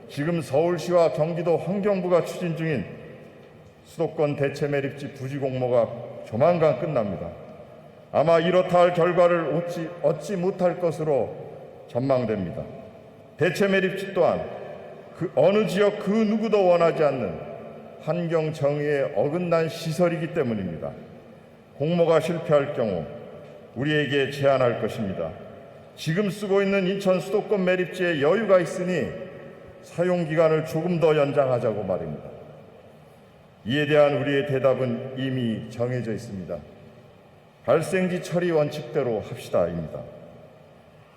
Speaker 15: 지금 서울시와 경기도 환경부가 추진 중인 수도권 대체 매립지 부지 공모가 조만간 끝납니다. 아마 이렇다 할 결과를 얻지 못할 것으로 전망됩니다. 대체 매립지 또한 그 어느 지역 그 누구도 원하지 않는 환경 정의에 어긋난 시설이기 때문입니다. 공모가 실패할 경우 우리에게 제안할 것입니다. 지금 쓰고 있는 인천 수도권 매립지에 여유가 있으니 사용 기간을 조금 더 연장하자고 말입니다. 이에 대한 우리의 대답은 이미 정해져 있습니다. 발생지 처리 원칙대로 합시다입니다.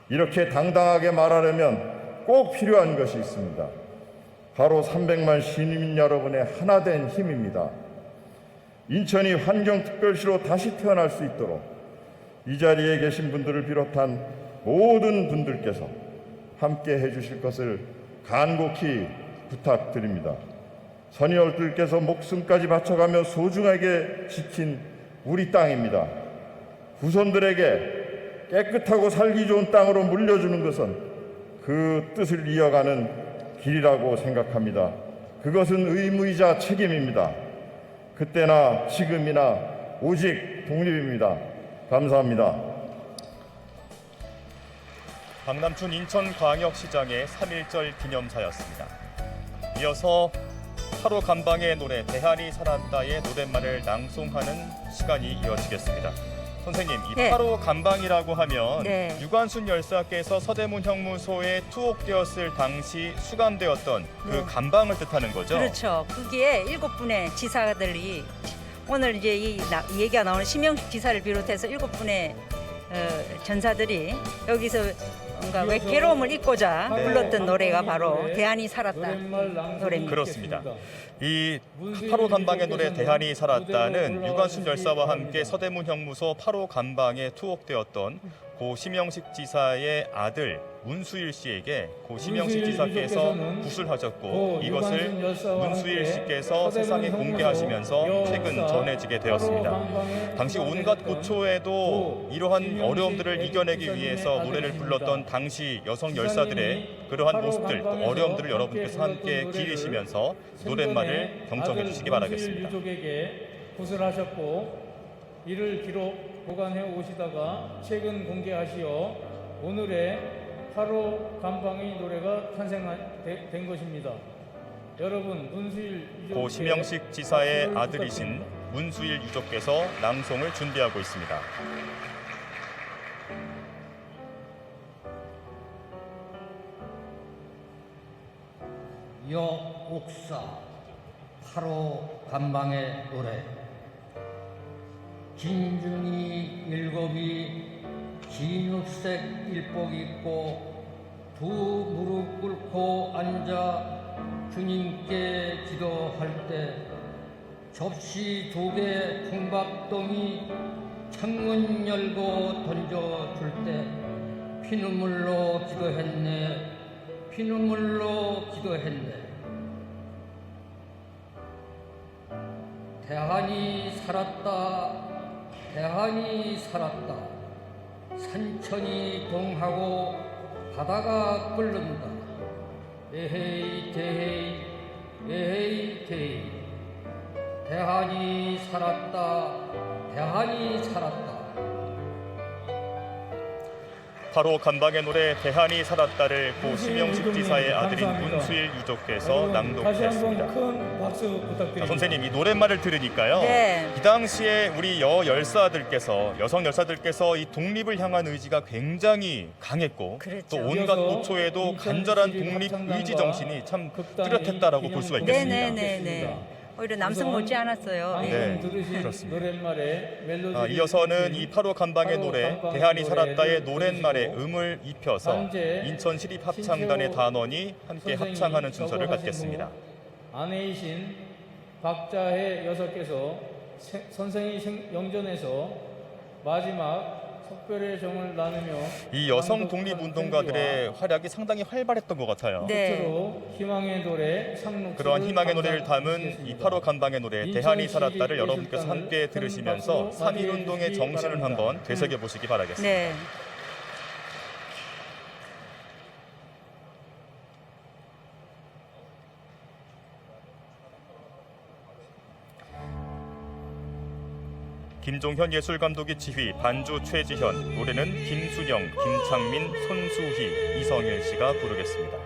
Speaker 15: 이렇게 당당하게 말하려면 꼭 필요한 것이 있습니다. 바로 300만 시민 여러분의 하나된 힘입니다. 인천이 환경특별시로 다시 태어날 수 있도록 이 자리에 계신 분들을 비롯한 모든 분들께서 함께 해주실 것을 간곡히 부탁드립니다. 선의원들께서 목숨까지 바쳐가며 소중하게 지킨 우리 땅입니다. 후손들에게 깨끗하고 살기 좋은 땅으로 물려주는 것은 그 뜻을 이어가는 길이라고 생각합니다. 그것은 의무이자 책임입니다. 그때나 지금이나 오직 독립입니다. 감사합니다.
Speaker 1: 박남춘 인천광역시장의 3.1절 기념사였습니다. 이어서 8호 감방의 노래 대한이 살았다의 노랫말을 낭송하는 시간이 이어지겠습니다. 선생님, 이
Speaker 2: 네.
Speaker 1: 8호 감방이라고 하면
Speaker 2: 네.
Speaker 1: 유관순 열사께서 서대문 형무소에 투옥되었을 당시 수감되었던 그
Speaker 2: 네.
Speaker 1: 감방을 뜻하는 거죠?
Speaker 2: 그렇죠. 그게 7분의 지사들이 오늘 이제 이 얘기가 나오는 심영식 지사를 비롯해서 7분의 전사들이 여기서 뭔가 외로움을 잊고자
Speaker 1: 네.
Speaker 2: 불렀던 노래가 바로 대한이 살았다 노래입니다.
Speaker 1: 그렇습니다. 이 8호 감방의 노래 대한이 살았다는 유관순 열사와 함께 서대문 형무소 8호 감방에 투옥되었던 고 심영식 지사의 아들 문수일 씨에게 고 심영식 지사께서 구술하셨고 이것을 문수일 씨께서 세상에 공개하시면서 최근 전해지게 되었습니다. 당시 온갖 고초에도 이러한 어려움들을 이겨내기 위해서 노래를 불렀던 당시 여성 열사들의 그러한 모습들, 어려움들을 여러분께서 함께 기리시면서 노랫말을 경청해 주시기 바라겠습니다.
Speaker 14: 유족에게 구술하셨고 이를 기록 보관해 오시다가 최근 공개하시어 오늘의 8호 감방의 노래가 탄생된 것입니다. 여러분, 문수일 유족
Speaker 1: 고 심영식 지사의 아들이신 문수일 유족께서 낭송을 준비하고 있습니다.
Speaker 13: 여옥사 8호 감방의 노래. 진중이 일곱이 진흑색 일복 입고 두 무릎 꿇고 앉아 주님께 기도할 때 접시 2개 통박동이 창문 열고 던져줄 때 피눈물로 기도했네, 피눈물로 기도했네. 대한이 살았다, 대한이 살았다. 산천이 동하고 바다가 끓는다. 에헤이 대헤이, 에헤이 대헤이. 대한이 살았다, 대한이 살았다.
Speaker 1: 8호 간방의 노래 대한이 살았다를 고 심영식 지사의 아들인
Speaker 14: 감사합니다.
Speaker 1: 문수일 유족께서
Speaker 14: 여러분, 다시
Speaker 1: 낭독했습니다.
Speaker 14: 한번 큰 박수 부탁드립니다.
Speaker 1: 선생님, 이 노랫말을 들으니까요.
Speaker 2: 네.
Speaker 1: 이 당시에 우리 여성 열사들께서 이 독립을 향한 의지가 굉장히 강했고
Speaker 2: 그랬죠.
Speaker 1: 또 온갖 고초에도 간절한 독립 의지 정신이 참 뚜렷했다라고 볼 수가 있겠습니다.
Speaker 2: 네네네네. 오히려 남성 못지 않았어요.
Speaker 1: 네,
Speaker 14: 들으신
Speaker 1: 그렇습니다.
Speaker 14: 노랫말에 멜로디
Speaker 1: 이어서는 이 8호 간방의 노래 대한이 살았다의 노랫말에 음을 입혀서 인천시립합창단의 단원이 함께 합창하는 순서를 갖겠습니다.
Speaker 14: 아내이신 박자혜 여사께서 선생이 영전에서 마지막 석별의 정을 나누며
Speaker 1: 이 여성 독립운동가들의 활약이 상당히 활발했던 것 같아요.
Speaker 14: 끝으로 희망의 노래 상록
Speaker 1: 그러한 희망의 노래를 담은 이 8호 간방의 노래 대한이 살았다를 여러분께서 함께 들으시면서 3.1운동의 정신을 한번 되새겨 보시기 바라겠습니다.
Speaker 2: 네.
Speaker 1: 김종현 예술감독이 지휘, 반주 최지현, 노래는 김순영, 김창민, 손수희, 이성일 씨가 부르겠습니다.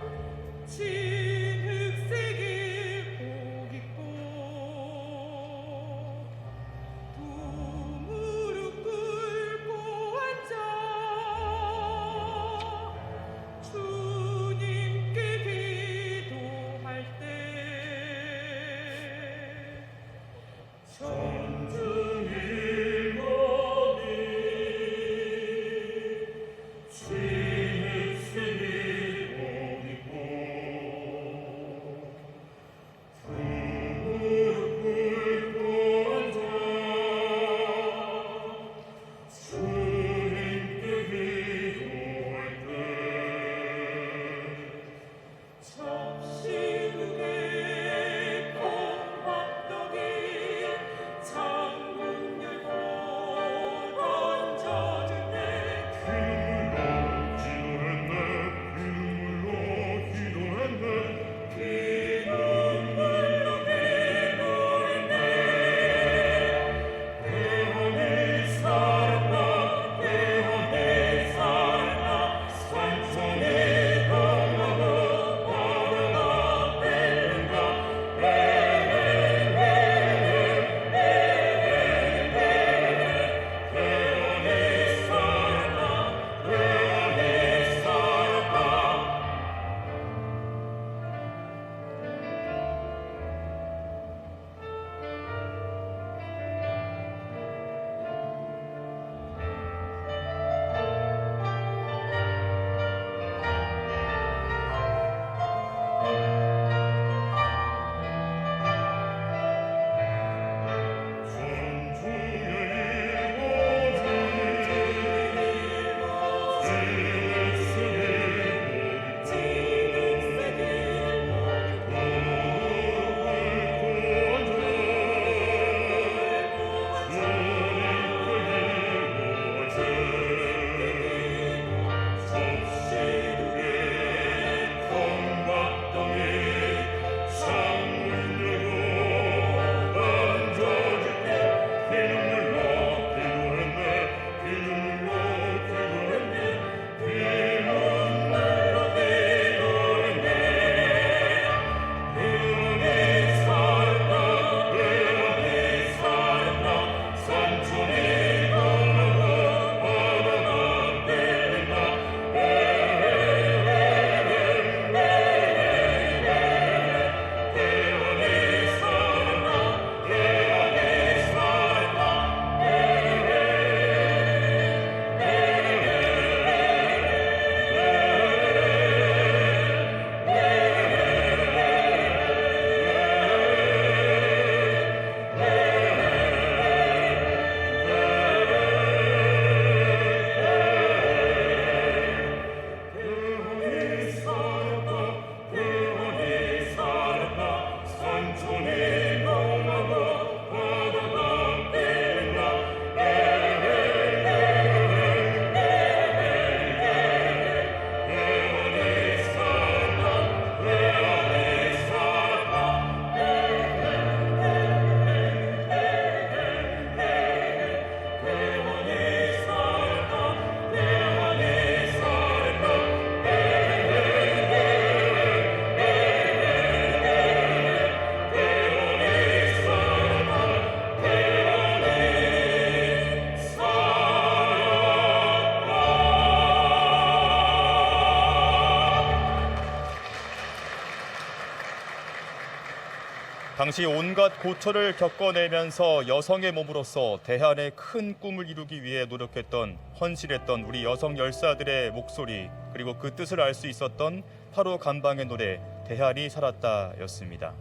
Speaker 1: 당시 온갖 고초를 겪어내면서 여성의 몸으로서 대한의 큰 꿈을 이루기 위해 노력했던, 헌신했던 우리 여성 열사들의 목소리, 그리고 그 뜻을 알 수 있었던 8호 감방의 노래 대한이 살았다였습니다.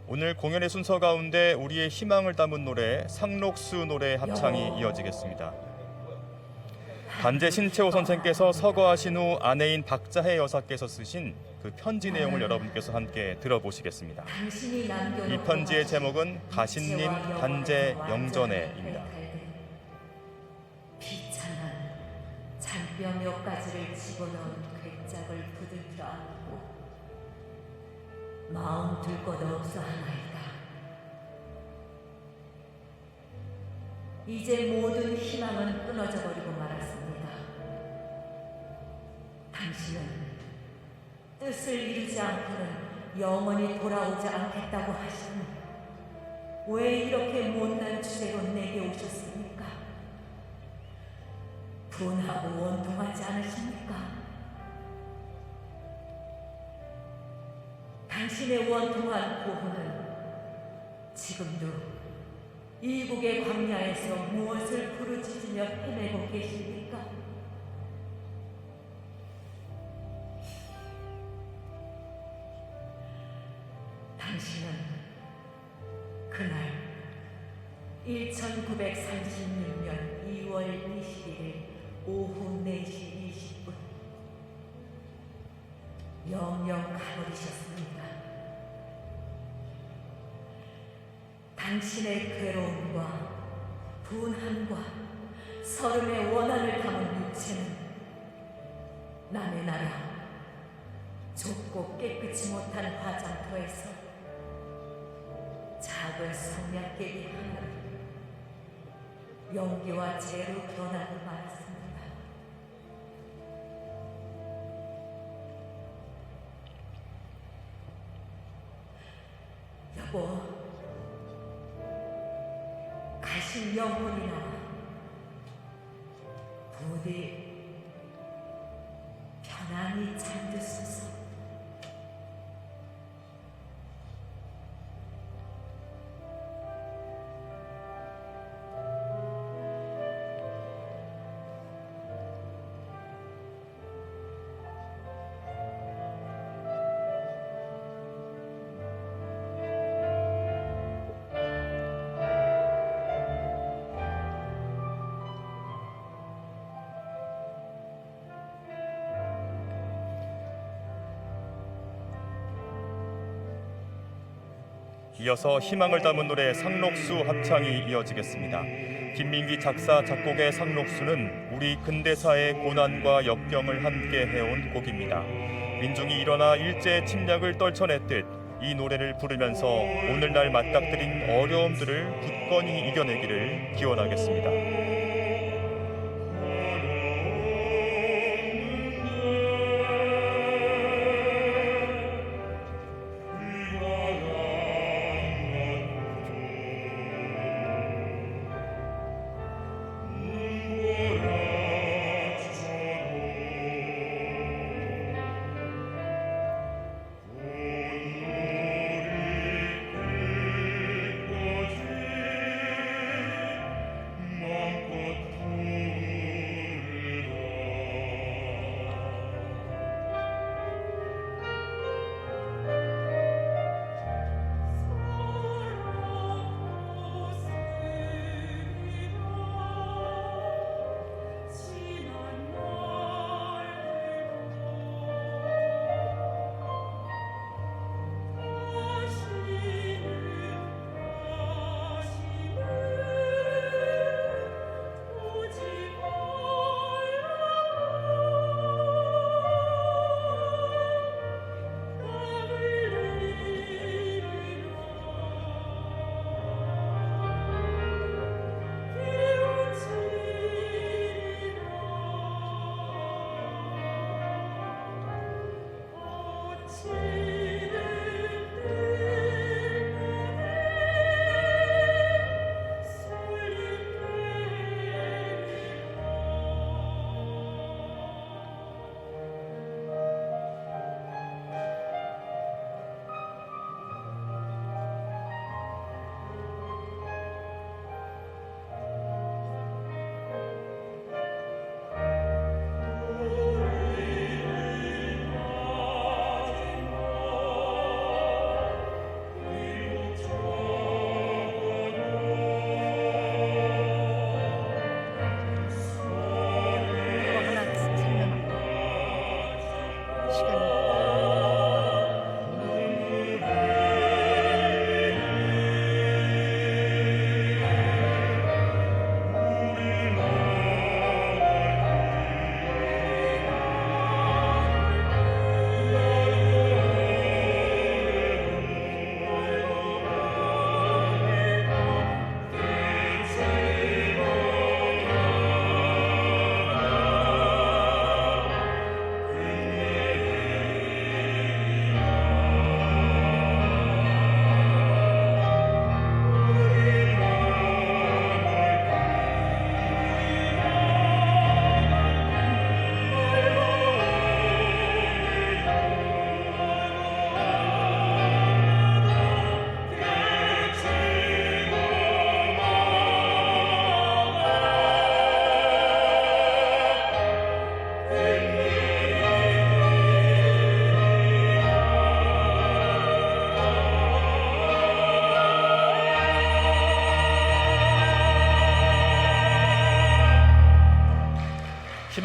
Speaker 1: 오늘 공연의 순서 가운데 우리의 희망을 담은 노래 상록수 노래 합창이 이어지겠습니다. 간제 신채호 선생께서 서거하신 후 아내인 박자혜 여사께서 쓰신 그 편지 내용을 여러분께서 함께 들어보시겠습니다. 이 편지의 제목은 가신님 단제 영전에입니다.
Speaker 16: 비참한 잔뼈 몇 가지를 집어넣은 괴짝을 부들켜 안고 마음 둘 것 없어 하나이다. 이제 모든 희망은 끊어져 버리고 말았습니다. 당신은 뜻을 이루지 않고는 영원히 돌아오지 않겠다고 하시니 왜 이렇게 못난 주제로 내게 오셨습니까? 분하고 원통하지 않으십니까? 당신의 원통한 고흐는 지금도 일국의 광야에서 무엇을 부르짖으며 헤매고 계십니까? 당신은 그날 1936년 2월 21일 오후 4시 20분 영영 가버리셨습니다. 당신의 괴로움과 분함과 서름의 원한을 담은 육체는 남의 나라 좁고 깨끗이 못한 화장터에서 작은 성냥개비 하나를 연기와 재로 변하고 말았습니다. 여보, 가신 영혼이 나와 부디 편안히 잠드소서.
Speaker 1: 이어서 희망을 담은 노래 상록수 합창이 이어지겠습니다. 김민기 작사 작곡의 상록수는 우리 근대사의 고난과 역경을 함께 해온 곡입니다. 민중이 일어나 일제 침략을 떨쳐냈듯 이 노래를 부르면서 오늘날 맞닥뜨린 어려움들을 굳건히 이겨내기를 기원하겠습니다.
Speaker 10: 맘껏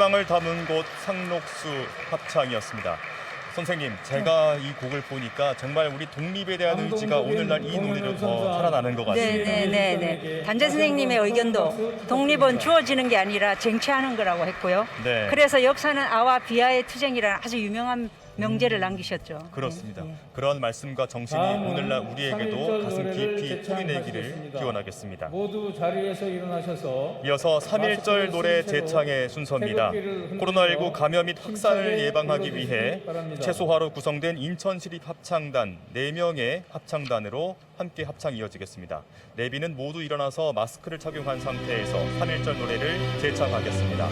Speaker 1: 희망을 담은 곳 상록수 합창이었습니다. 선생님, 제가 이 곡을 보니까 정말 우리 독립에 대한 의지가 오늘날 이 노래로 더 살아나는 것 같습니다.
Speaker 2: 네네네. 단재 선생님의 의견도 독립은 주어지는 게 아니라 쟁취하는 거라고 했고요.
Speaker 1: 네.
Speaker 2: 그래서 역사는 아와 비아의 투쟁이라는 아주 유명한 명제를 남기셨죠.
Speaker 1: 그렇습니다.
Speaker 2: 네.
Speaker 1: 그런 말씀과 정신이 오늘날 우리에게도 가슴 깊이 소리내기를 기원하겠습니다.
Speaker 14: 모두 자리에서 일어나셔서
Speaker 1: 이어서 3.1절 노래 재창의 순서입니다. 코로나19 감염 및 확산을 예방하기 위해 최소화로 구성된 인천시립합창단 4명의 합창단으로 함께 합창이 이어지겠습니다. 내비는 모두 일어나서 마스크를 착용한 상태에서 3.1절 노래를 재창하겠습니다.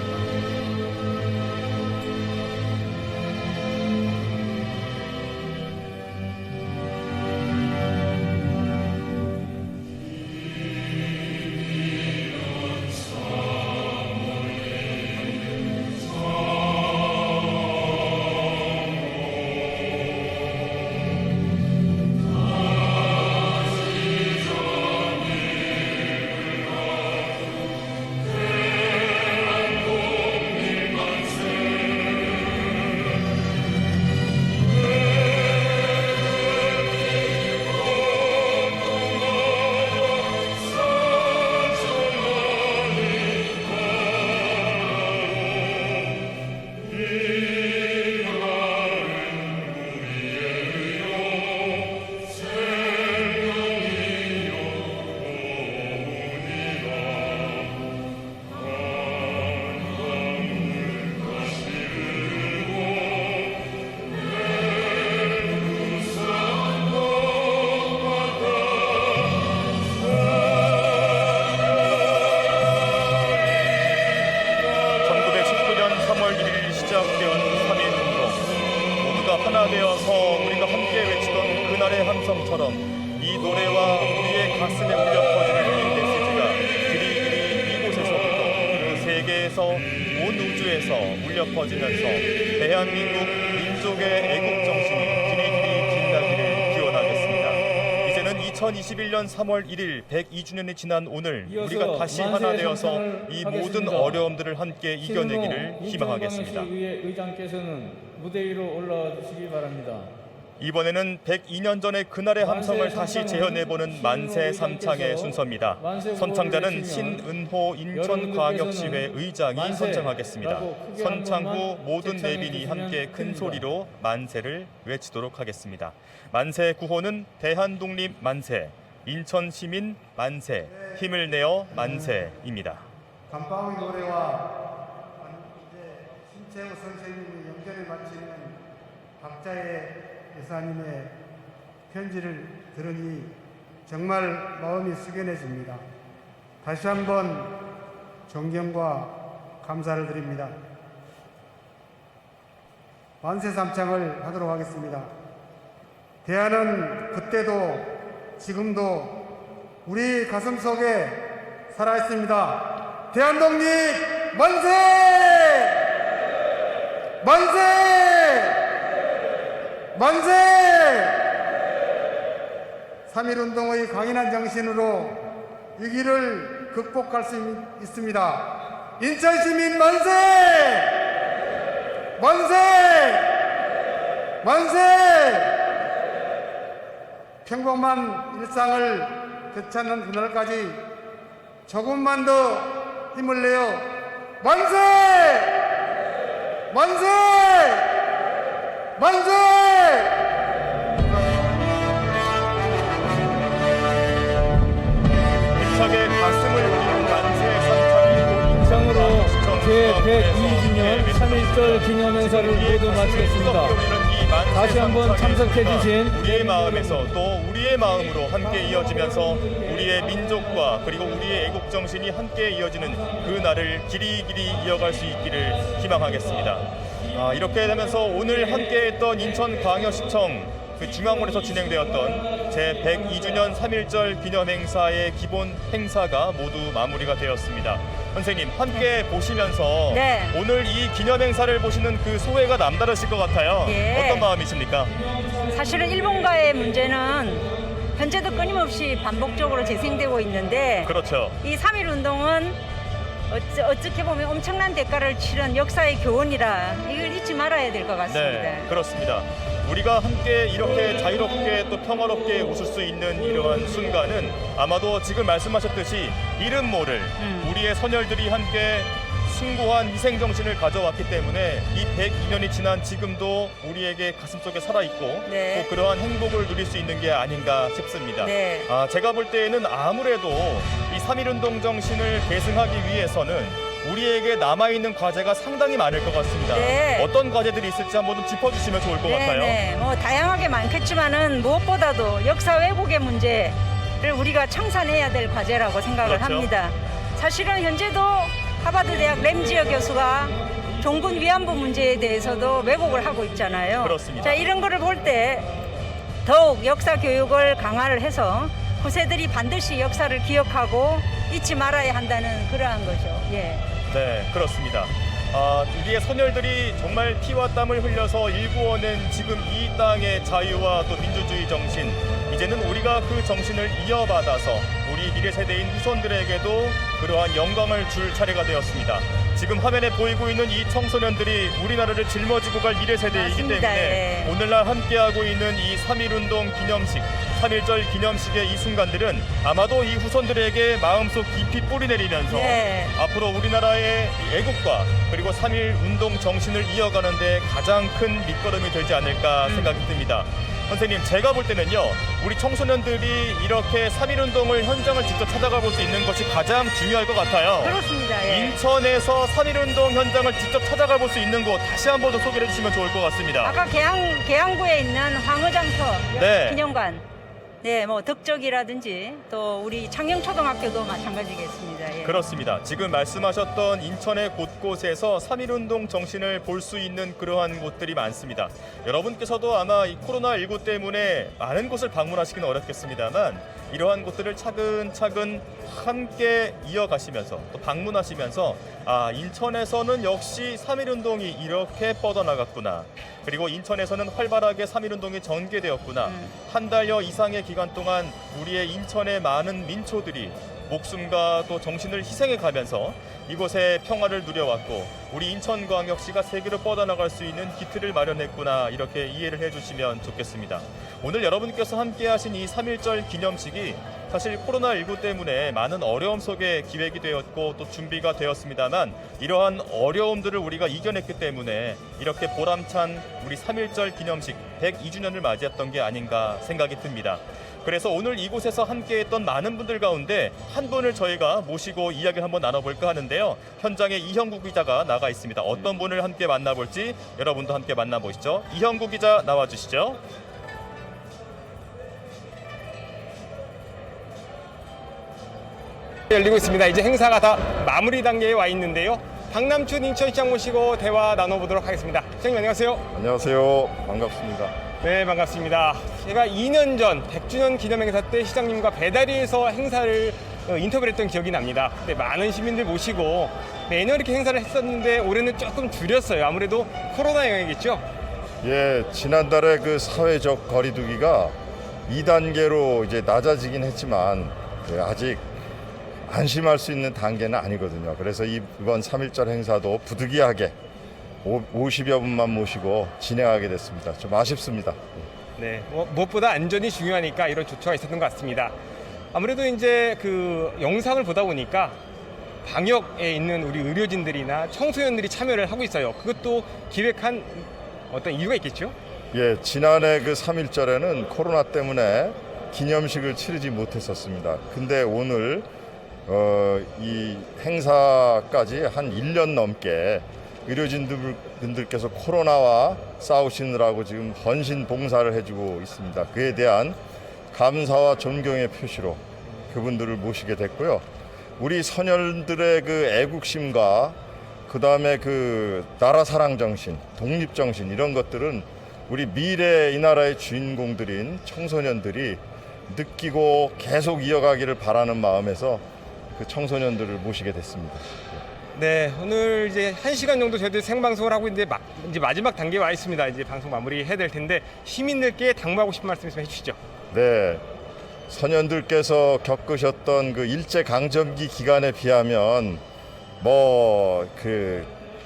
Speaker 1: 하나 되어서 우리가 함께 외치던 그날의 함성처럼 이 노래와 우리의 가슴에 울려 퍼지는 이 메시지가 그리 이곳에서부터 그 세계에서 온 우주에서 울려 퍼지면서 대한민국 민족의 애국정신이 길이 빛나기를 기원하겠습니다. 이제는 2021년 3월 1일 102주년이 지난 오늘 우리가 다시 하나 되어서 이 모든 어려움들을 함께 이겨내기를 희망하겠습니다.
Speaker 14: 의장께서는 무대 위로 올라와 주시기 바랍니다.
Speaker 1: 이번에는 102년 전의 그날의 함성을 다시 재현해보는 만세 삼창의 순서입니다. 선창자는 신은호 인천광역시회 의장이 선창하겠습니다. 선창 후 모든 내빈이 함께 큰 소리로 만세를 외치도록 하겠습니다. 만세 구호는 대한독립 만세, 인천시민 만세, 힘을 내어 만세입니다.
Speaker 17: 감방의 노래와 신채호 선생님이 연결을 마치는 박자의 여사님의 편지를 들으니 정말 마음이 숙연해집니다. 다시 한번 존경과 감사를 드립니다. 만세 삼창을 하도록 하겠습니다. 대한은 그때도 지금도 우리 가슴 속에 살아있습니다. 대한독립 만세! 만세! 만세! 3.1운동의 강인한 정신으로 위기를 극복할 수 있습니다. 인천시민 만세! 만세! 만세! 평범한 일상을 되찾는 그날까지 조금만 더 힘을 내어 만세! 만세! 만세!
Speaker 1: 힘차게 가슴을 울리는 만세 삼창이고
Speaker 14: 이상으로 제102주년 3.1절 기념행사를 모두 마치겠습니다. 다시 한번 참석해주신
Speaker 1: 우리의 마음에서 또 우리의 마음으로 함께 이어지면서 우리의 민족과 그리고 우리의 애국정신이 함께 이어지는 그 날을 길이 이어갈 수 있기를 희망하겠습니다. 이렇게 되면서 오늘 함께했던 인천광역시청 그 중앙홀에서 진행되었던 제102주년 3.1절 기념행사의 기본 행사가 모두 마무리가 되었습니다. 선생님, 함께 보시면서
Speaker 2: 네.
Speaker 1: 오늘 이 기념행사를 보시는 그 소회가 남다르실 것 같아요.
Speaker 2: 예.
Speaker 1: 어떤 마음이십니까?
Speaker 2: 사실은 일본과의 문제는 현재도 끊임없이 반복적으로 재생되고 있는데
Speaker 1: 그렇죠.
Speaker 2: 이 3.1운동은 어떻게 보면 엄청난 대가를 치른 역사의 교훈이라 이걸 잊지 말아야 될 것 같습니다.
Speaker 1: 네, 그렇습니다. 우리가 함께 이렇게 자유롭게 또 평화롭게 웃을 수 있는 이러한 순간은 아마도 지금 말씀하셨듯이 이름 모를 우리의 선열들이 함께 숭고한 희생정신을 가져왔기 때문에 이 102년이 지난 지금도 우리에게 가슴속에 살아있고
Speaker 2: 네.
Speaker 1: 또 그러한 행복을 누릴 수 있는 게 아닌가 싶습니다.
Speaker 2: 네.
Speaker 1: 제가 볼 때에는 아무래도 이 3.1운동 정신을 계승하기 위해서는 우리에게 남아있는 과제가 상당히 많을 것 같습니다.
Speaker 2: 네.
Speaker 1: 어떤 과제들이 있을지 한번 좀 짚어주시면 좋을 것 같아요.
Speaker 2: 네, 뭐 다양하게 많겠지만은 무엇보다도 역사 왜곡의 문제를 우리가 청산해야 될 과제라고 생각을
Speaker 1: 그렇죠.
Speaker 2: 합니다. 사실은 현재도 하버드 대학 램지어 교수가 종군 위안부 문제에 대해서도 왜곡을 하고 있잖아요.
Speaker 1: 그렇습니다.
Speaker 2: 자, 이런 거를 볼 때 더욱 역사 교육을 강화를 해서 후세들이 반드시 역사를 기억하고 잊지 말아야 한다는 그러한 거죠. 예.
Speaker 1: 네, 그렇습니다. 우리의 선열들이 정말 피와 땀을 흘려서 일구어낸 지금 이 땅의 자유와 또 민주주의 정신, 이제는 우리가 그 정신을 이어받아서 우리 미래 세대인 후손들에게도 그러한 영광을 줄 차례가 되었습니다. 지금 화면에 보이고 있는 이 청소년들이 우리나라를 짊어지고 갈 미래 세대이기
Speaker 2: 맞습니다.
Speaker 1: 때문에
Speaker 2: 예.
Speaker 1: 오늘날 함께하고 있는 이 3.1운동 기념식, 3.1절 기념식의 이 순간들은 아마도 이 후손들에게 마음속 깊이 뿌리내리면서
Speaker 2: 예.
Speaker 1: 앞으로 우리나라의 이 애국과 그리고 3.1운동 정신을 이어가는 데 가장 큰 밑거름이 되지 않을까 생각이 듭니다. 선생님, 제가 볼 때는요, 우리 청소년들이 이렇게 3.1운동을 현장을 직접 찾아가 볼 수 있는 것이 가장 중요할 것 같아요.
Speaker 2: 그렇습니다. 예.
Speaker 1: 인천에서 3.1운동 현장을 직접 찾아가 볼 수 있는 곳 다시 한 번 더 소개해 주시면 좋을 것 같습니다.
Speaker 2: 아까 계양구에 있는 황의장터
Speaker 1: 네.
Speaker 2: 기념관, 네, 뭐 덕적이라든지 또 우리 창녕초등학교도 마찬가지겠습니다. 예.
Speaker 1: 그렇습니다. 지금 말씀하셨던 인천의 곳곳에서 3.1운동 정신을 볼 수 있는 그러한 곳들이 많습니다. 여러분께서도 아마 이 코로나19 때문에 많은 곳을 방문하시기는 어렵겠습니다만 이러한 곳들을 차근차근 함께 이어가시면서 또 방문하시면서 인천에서는 역시 3.1운동이 이렇게 뻗어나갔구나. 그리고 인천에서는 활발하게 3.1운동이 전개되었구나. 한 달여 이상의 기간 동안 우리의 인천의 많은 민초들이 목숨과 또 정신을 희생해 가면서 이곳에 평화를 누려왔고 우리 인천광역시가 세계로 뻗어나갈 수 있는 기틀을 마련했구나, 이렇게 이해를 해주시면 좋겠습니다. 오늘 여러분께서 함께하신 이 3.1절 기념식이 사실 코로나19 때문에 많은 어려움 속에 기획이 되었고 또 준비가 되었습니다만 이러한 어려움들을 우리가 이겨냈기 때문에 이렇게 보람찬 우리 3.1절 기념식 102주년을 맞이했던 게 아닌가 생각이 듭니다. 그래서 오늘 이곳에서 함께했던 많은 분들 가운데 한 분을 저희가 모시고 이야기를 한번 나눠볼까 하는데요. 현장에 이형구 기자가 나가 있습니다. 어떤 분을 함께 만나볼지 여러분도 함께 만나보시죠. 이형구 기자 나와주시죠.
Speaker 18: 열리고 있습니다. 이제 행사가 다 마무리 단계에 와 있는데요. 박남춘 인천시장 모시고 대화 나눠보도록 하겠습니다. 시장님 안녕하세요.
Speaker 15: 안녕하세요. 반갑습니다.
Speaker 18: 네, 반갑습니다. 제가 2년 전 100주년 기념 행사 때 시장님과 배다리에서 행사를 인터뷰를 했던 기억이 납니다. 그때 많은 시민들 모시고 매년 이렇게 행사를 했었는데 올해는 조금 줄였어요. 아무래도 코로나 영향이겠죠?
Speaker 15: 예, 지난달에 그 사회적 거리두기가 2단계로 이제 낮아지긴 했지만 아직 안심할 수 있는 단계는 아니거든요. 그래서 이번 3.1절 행사도 부득이하게 50여 분만 모시고 진행하게 됐습니다. 좀 아쉽습니다.
Speaker 18: 네, 무엇보다 안전이 중요하니까 이런 조처가 있었던 것 같습니다. 아무래도 이제 그 영상을 보다 보니까 방역에 있는 우리 의료진들이나 청소년들이 참여를 하고 있어요. 그것도 기획한 어떤 이유가 있겠죠?
Speaker 15: 예, 지난해 그 3.1절에는 코로나 때문에 기념식을 치르지 못했었습니다. 근데 오늘 이 행사까지 한 1년 넘게 의료진분들께서 코로나와 싸우시느라고 지금 헌신 봉사를 해주고 있습니다. 그에 대한 감사와 존경의 표시로 그분들을 모시게 됐고요. 우리 선열들의 그 애국심과 그다음에 그 나라 사랑 정신, 독립 정신, 이런 것들은 우리 미래 이 나라의 주인공들인 청소년들이 느끼고 계속 이어가기를 바라는 마음에서 그 청소년들을 모시게 됐습니다.
Speaker 18: 네, 오늘 이제 1시간 정도 저희들 생방송을 하고 있는데 이제 마지막 단계에 와 있습니다. 이제 방송 마무리 해야 될 텐데 시민들께 당부하고 싶은 말씀 있으면 해주시죠.
Speaker 15: 네, 선현들께서 겪으셨던 그 일제 강점기 기간에 비하면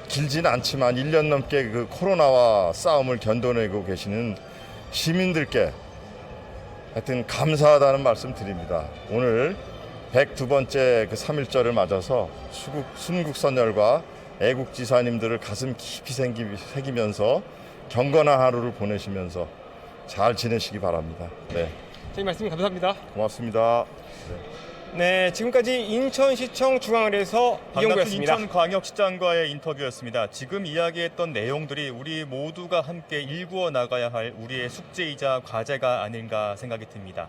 Speaker 15: 길지는 않지만 1년 넘게 그 코로나와 싸움을 견뎌내고 계시는 시민들께 하여튼 감사하다는 말씀 드립니다. 오늘 102번째 그 3.1절을 맞아서 순국선열과 애국지사님들을 가슴 깊이 새기면서 경건한 하루를 보내시면서 잘 지내시기 바랍니다. 네.
Speaker 18: 저희 말씀 감사합니다.
Speaker 15: 고맙습니다.
Speaker 18: 네, 지금까지 인천시청 중앙을에서 이용구였습니다.
Speaker 1: 인천광역시장과의 인터뷰였습니다. 지금 이야기했던 내용들이 우리 모두가 함께 일구어 나가야 할 우리의 숙제이자 과제가 아닌가 생각이 듭니다.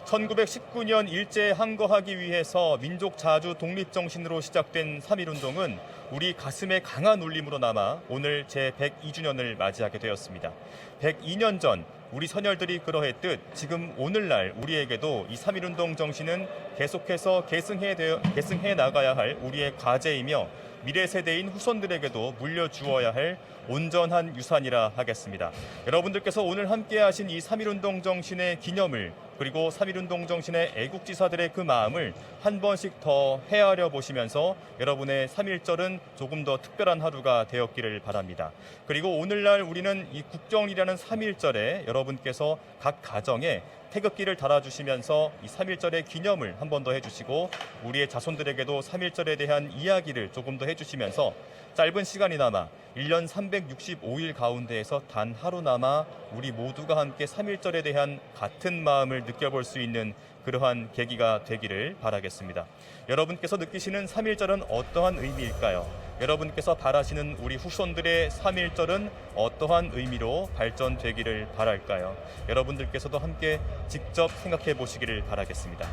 Speaker 1: 1919년 일제에 항거하기 위해서 민족 자주 독립 정신으로 시작된 3.1운동은 우리 가슴에 강한 울림으로 남아 오늘 제102주년을 맞이하게 되었습니다. 102년 전 우리 선열들이 그러했듯 지금 오늘날 우리에게도 이 3.1운동 정신은 계속해서 계승해 나가야 할 우리의 과제이며 미래 세대인 후손들에게도 물려주어야 할 온전한 유산이라 하겠습니다. 여러분들께서 오늘 함께하신 이 3.1운동 정신의 기념을 그리고 3.1운동 정신의 애국지사들의 그 마음을 한 번씩 더 헤아려 보시면서 여러분의 3.1절은 조금 더 특별한 하루가 되었기를 바랍니다. 그리고 오늘날 우리는 이 국정이라는 3.1절에 여러분께서 각 가정에 태극기를 달아주시면서 이 3.1절의 기념을 한 번 더 해주시고 우리의 자손들에게도 3.1절에 대한 이야기를 조금 더 해주시면서 짧은 시간이나마 1년 365일 가운데에서 단 하루나마 우리 모두가 함께 3.1절에 대한 같은 마음을 느껴볼 수 있는 그러한 계기가 되기를 바라겠습니다. 여러분께서 느끼시는 3.1절은 어떠한 의미일까요? 여러분께서 바라시는 우리 후손들의 3.1절은 어떠한 의미로 발전되기를 바랄까요? 여러분들께서도 함께 직접 생각해 보시기를 바라겠습니다.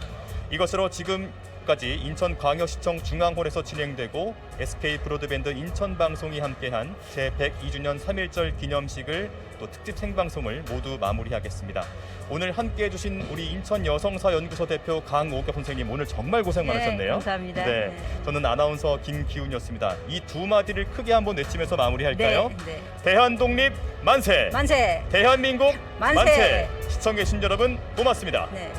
Speaker 1: 이것으로 지금까지 인천광역시청 중앙홀에서 진행되고 SK 브로드밴드 인천방송이 함께한 제102주년 3.1절 기념식을 또 특집 생방송을 모두 마무리하겠습니다. 오늘 함께해 주신 우리 인천여성사연구소 대표 강오겹 선생님 오늘 정말 고생 많으셨네요.
Speaker 2: 감사합니다.
Speaker 1: 네, 저는 아나운서 김기훈이었습니다. 이 두 마디를 크게 한번 외치면서 마무리할까요?
Speaker 2: 네.
Speaker 1: 대한독립 만세!
Speaker 2: 만세!
Speaker 1: 대한민국
Speaker 2: 만세!
Speaker 1: 만세! 시청해 주신 여러분 고맙습니다.
Speaker 2: 네.